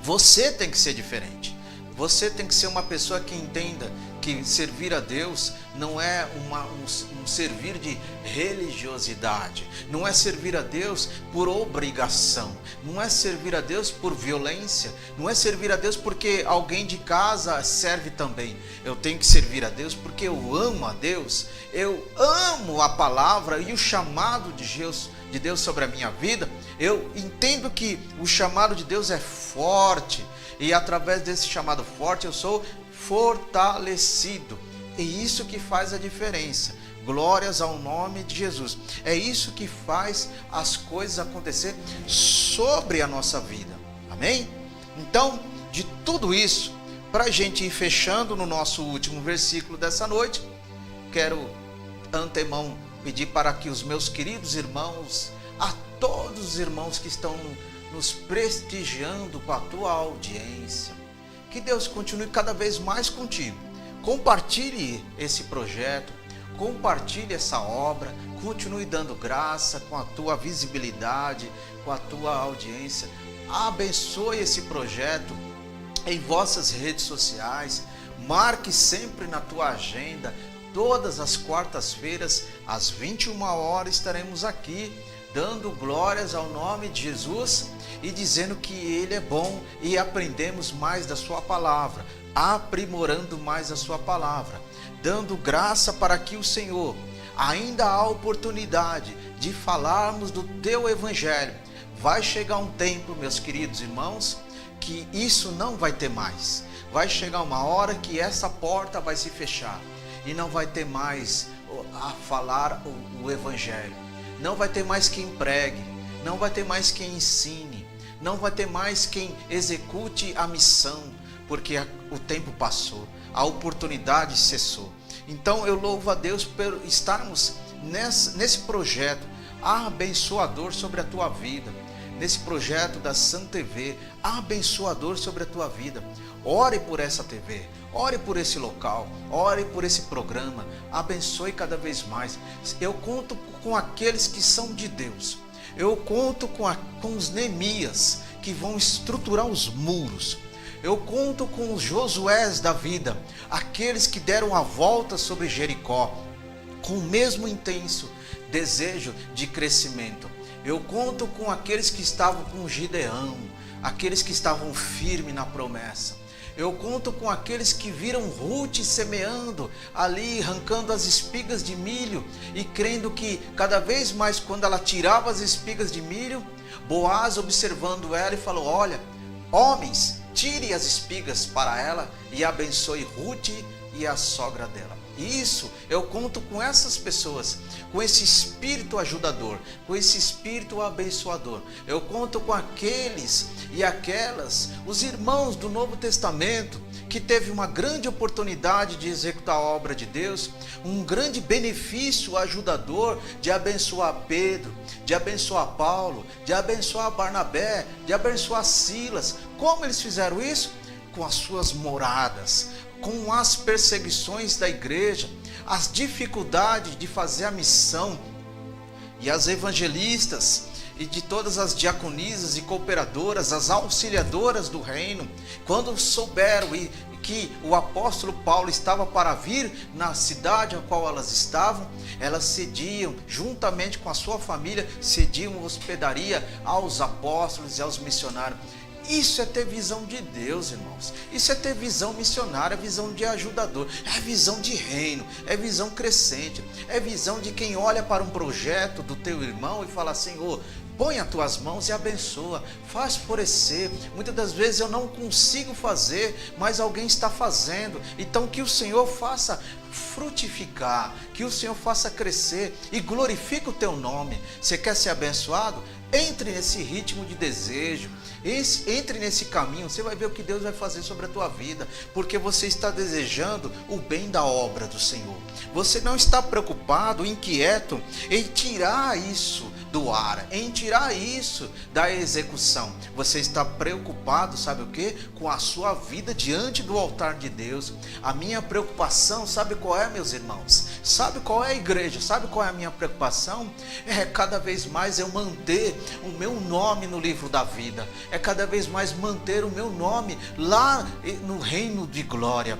você tem que ser diferente. Você tem que ser uma pessoa que entenda que servir a Deus não é um servir de religiosidade, não é servir a Deus por obrigação, não é servir a Deus por violência, não é servir a Deus porque alguém de casa serve também. Eu tenho que servir a Deus porque eu amo a Deus, eu amo a palavra e o chamado de Deus sobre a minha vida. Eu entendo que o chamado de Deus é forte e através desse chamado forte eu sou fortalecido. É isso que faz a diferença. Glórias ao nome de Jesus. É isso que faz as coisas acontecer sobre a nossa vida. Amém? Então, de tudo isso, para a gente ir fechando no nosso último versículo dessa noite, quero antemão pedir para que os meus queridos irmãos, a todos os irmãos que estão nos prestigiando com a tua audiência, que Deus continue cada vez mais contigo, Compartilhe esse projeto, compartilhe essa obra, continue dando graça com a tua visibilidade, com a tua audiência. Abençoe esse projeto em vossas redes sociais, marque sempre na tua agenda. Todas as quartas-feiras, às 21 horas, estaremos aqui dando glórias ao nome de Jesus e dizendo que Ele é bom, e aprendemos mais da sua palavra, aprimorando mais a sua palavra, dando graça para que o Senhor ainda há oportunidade de falarmos do teu evangelho. Vai chegar um tempo, meus queridos irmãos, que isso não vai ter mais. Vai chegar uma hora que essa porta vai se fechar e não vai ter mais a falar o evangelho. Não vai ter mais quem pregue, não vai ter mais quem ensine, não vai ter mais quem execute a missão, porque o tempo passou, a oportunidade cessou. Então eu louvo a Deus por estarmos nesse projeto abençoador sobre a tua vida, nesse projeto da Sun TV, abençoador sobre a tua vida. Ore por essa TV, ore por esse local, ore por esse programa, abençoe cada vez mais. Eu conto com aqueles que são de Deus, eu conto com os Neemias que vão estruturar os muros, eu conto com os Josués da vida, aqueles que deram a volta sobre Jericó, com o mesmo intenso desejo de crescimento. Eu conto com aqueles que estavam com Gideão, aqueles que estavam firmes na promessa. Eu conto com aqueles que viram Ruth semeando ali, arrancando as espigas de milho e crendo que cada vez mais, quando ela tirava as espigas de milho, Boaz observando ela e falou: olha, homens, tire as espigas para ela e abençoe Ruth e a sogra dela. Isso, eu conto com essas pessoas, com esse espírito ajudador, com esse espírito abençoador. Eu conto com aqueles e aquelas, os irmãos do Novo Testamento, que teve uma grande oportunidade de executar a obra de Deus, um grande benefício ajudador de abençoar Pedro, de abençoar Paulo, de abençoar Barnabé, de abençoar Silas. Como eles fizeram isso? Com as suas moradas, com as perseguições da igreja, as dificuldades de fazer a missão. E as evangelistas e de todas as diaconisas e cooperadoras, as auxiliadoras do reino, quando souberam que o apóstolo Paulo estava para vir na cidade a qual elas estavam, elas cediam, juntamente com a sua família, cediam hospedaria aos apóstolos e aos missionários. Isso é ter visão de Deus, irmãos. Isso é ter visão missionária, visão de ajudador. É visão de reino, é visão crescente. É visão de quem olha para um projeto do teu irmão e fala: Senhor, põe as tuas mãos e abençoa, faz florescer. Muitas das vezes eu não consigo fazer, mas alguém está fazendo. Então que o Senhor faça frutificar, que o Senhor faça crescer e glorifique o teu nome. Você quer ser abençoado? Entre nesse ritmo de desejo, entre nesse caminho, você vai ver o que Deus vai fazer sobre a tua vida, porque você está desejando o bem da obra do Senhor. Você não está preocupado, inquieto em tirar isso do ar, em tirar isso da execução. Você está preocupado, sabe o que? Com a sua vida diante do altar de Deus. A minha preocupação, sabe qual é, meus irmãos? Sabe qual é, a igreja? Sabe qual é a minha preocupação? É cada vez mais eu manter o meu nome no livro da vida. É cada vez mais manter o meu nome lá no reino de glória.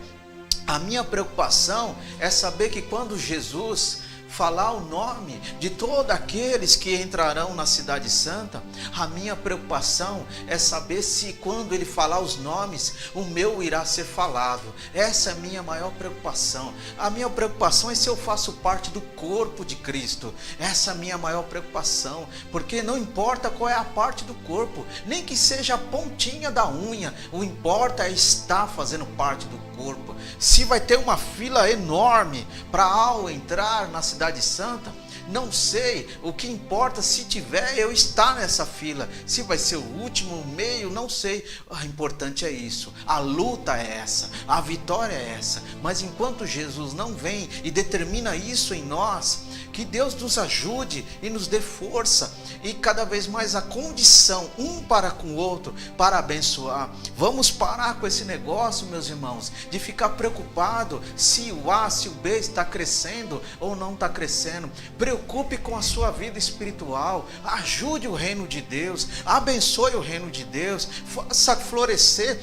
A minha preocupação é saber que quando Jesus falar o nome de todos aqueles que entrarão na cidade santa, a minha preocupação é saber se quando ele falar os nomes, o meu irá ser falado. Essa é a minha maior preocupação. A minha preocupação é se eu faço parte do corpo de Cristo. Essa é a minha maior preocupação, porque não importa qual é a parte do corpo, nem que seja a pontinha da unha, o importa é estar fazendo parte do corpo. Se vai ter uma fila enorme para ao entrar na cidade santa, não sei. O que importa, se tiver, eu estar nessa fila. Se vai ser o último, o meio, meio, não sei. O importante é isso, a luta é essa, a vitória é essa. Mas enquanto Jesus não vem e determina isso em nós, que Deus nos ajude e nos dê força e cada vez mais a condição um para com o outro para abençoar. Vamos parar com esse negócio, meus irmãos, de ficar preocupado se o A, se o B está crescendo ou não está crescendo. Preocupe com a sua vida espiritual, ajude o reino de Deus, abençoe o reino de Deus, faça florescer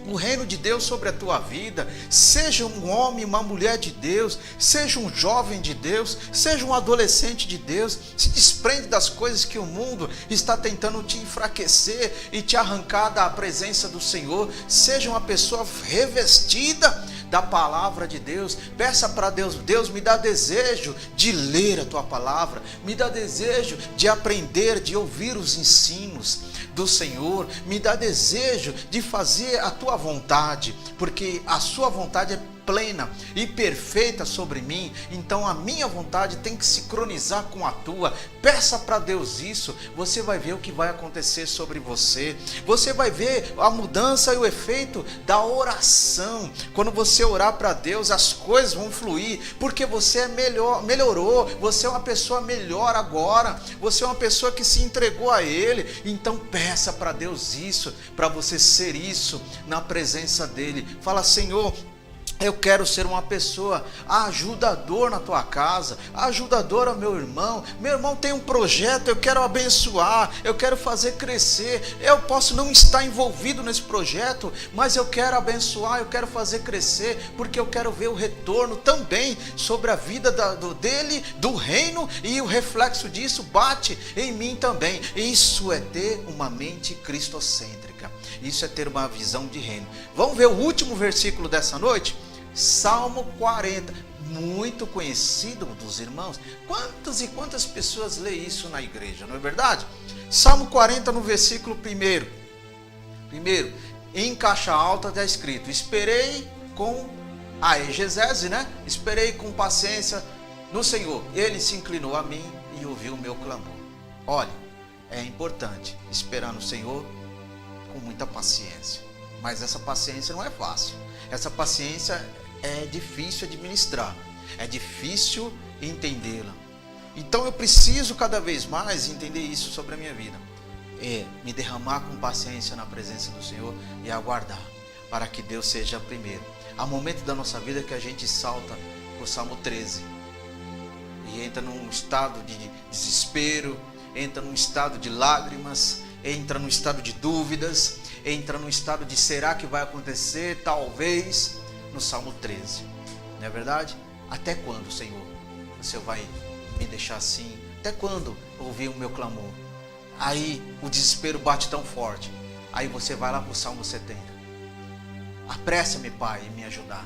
o reino de Deus sobre a tua vida. Seja um homem, uma mulher de Deus, seja um jovem de Deus, seja um adolescente de Deus. Se desprende das coisas que o mundo está tentando te enfraquecer e te arrancar da presença do Senhor. Seja uma pessoa revestida da palavra de Deus. Peça para Deus: Deus, me dá desejo de ler a tua palavra, me dá desejo de aprender, de ouvir os ensinos do Senhor, me dá desejo de fazer a tua vontade, porque a sua vontade é plena e perfeita sobre mim, então a minha vontade tem que sincronizar com a tua. Peça para Deus isso, você vai ver o que vai acontecer sobre você. Você vai ver a mudança e o efeito da oração. Quando você orar para Deus, as coisas vão fluir, porque você é melhorou, você é uma pessoa melhor agora, você é uma pessoa que se entregou a Ele. Então peça para Deus isso, para você ser isso na presença dEle. Fala: Senhor, eu quero ser uma pessoa ajudador na tua casa, ajudador ao meu irmão. Meu irmão tem um projeto, eu quero abençoar, eu quero fazer crescer. Eu posso não estar envolvido nesse projeto, mas eu quero abençoar, eu quero fazer crescer, porque eu quero ver o retorno também sobre a vida dele, do reino, e o reflexo disso bate em mim também. Isso é ter uma mente cristocêntrica, isso é ter uma visão de reino. Vamos ver o último versículo dessa noite? Salmo 40, muito conhecido dos irmãos. Quantas e quantas pessoas lê isso na igreja, não é verdade? Salmo 40, no versículo 1. Primeiro, em caixa alta está escrito: esperei com a exegese, né? Esperei com paciência no Senhor. Ele se inclinou a mim e ouviu o meu clamor. Olha, é importante esperar no Senhor com muita paciência, mas essa paciência não é fácil. Essa paciência é difícil administrar, é difícil entendê-la. Então eu preciso cada vez mais entender isso sobre a minha vida, me derramar com paciência na presença do Senhor e aguardar para que Deus seja primeiro. Há momentos da nossa vida que a gente salta para o Salmo 13 e entra num estado de desespero, entra num estado de lágrimas, entra num estado de dúvidas, entra num estado de será que vai acontecer, talvez, no Salmo 13, não é verdade? Até quando, Senhor, você vai me deixar assim? Até quando ouvir o meu clamor? Aí o desespero bate tão forte, aí você vai lá para o Salmo 70, apressa-me, Pai, em me ajudar.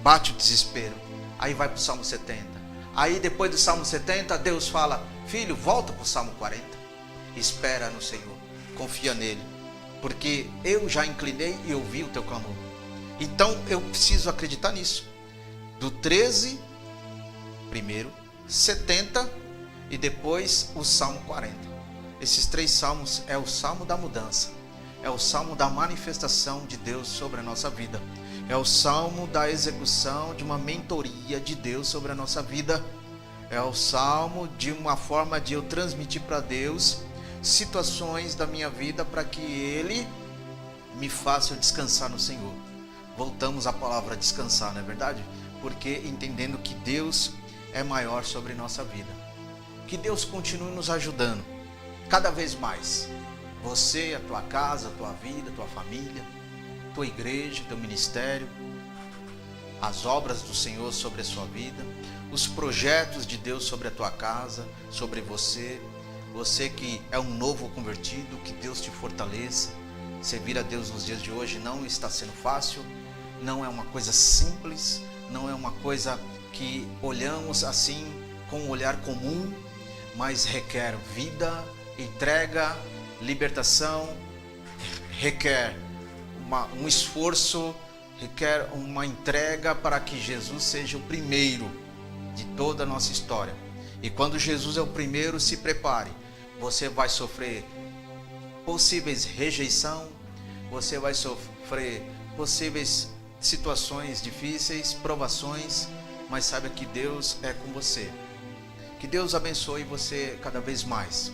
Bate o desespero, aí vai para o Salmo 70, aí depois do Salmo 70, Deus fala: filho, volta para o Salmo 40, espera no Senhor, confia nele, porque eu já inclinei e ouvi o teu clamor. Então eu preciso acreditar nisso. Do 13, primeiro, 70 e depois o Salmo 40. Esses 3 salmos é o salmo da mudança, é o salmo da manifestação de Deus sobre a nossa vida, é o salmo da execução de uma mentoria de Deus sobre a nossa vida, é o salmo de uma forma de eu transmitir para Deus situações da minha vida para que Ele me faça descansar no Senhor. Voltamos à palavra descansar, não é verdade? Porque entendendo que Deus é maior sobre nossa vida. Que Deus continue nos ajudando cada vez mais. Você, a tua casa, a tua vida, a tua família, tua igreja, teu ministério, as obras do Senhor sobre a sua vida, os projetos de Deus sobre a tua casa, sobre você. Você que é um novo convertido, que Deus te fortaleça. Servir a Deus nos dias de hoje não está sendo fácil, não é uma coisa simples, não é uma coisa que olhamos assim com um olhar comum, mas requer vida, entrega, libertação, requer um esforço, requer uma entrega para que Jesus seja o primeiro de toda a nossa história. E quando Jesus é o primeiro, se prepare, você vai sofrer possíveis rejeição, você vai sofrer possíveis situações difíceis, provações, mas saiba que Deus é com você. Que Deus abençoe você cada vez mais.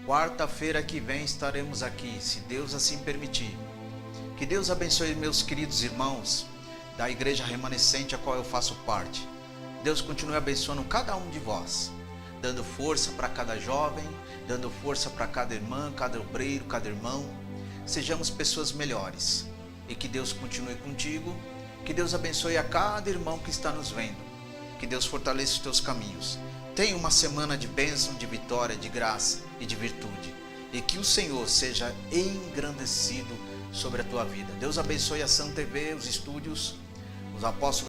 Quarta-feira que vem estaremos aqui, se Deus assim permitir. Que Deus abençoe meus queridos irmãos da igreja remanescente a qual eu faço parte. Deus continue abençoando cada um de vós, dando força para cada jovem, dando força para cada irmã, cada obreiro, cada irmão. Sejamos pessoas melhores e que Deus continue contigo. Que Deus abençoe a cada irmão que está nos vendo. Que Deus fortaleça os teus caminhos. Tenha uma semana de bênção, de vitória, de graça e de virtude. E que o Senhor seja engrandecido sobre a tua vida. Deus abençoe a Sam TV, os estúdios, os apóstolos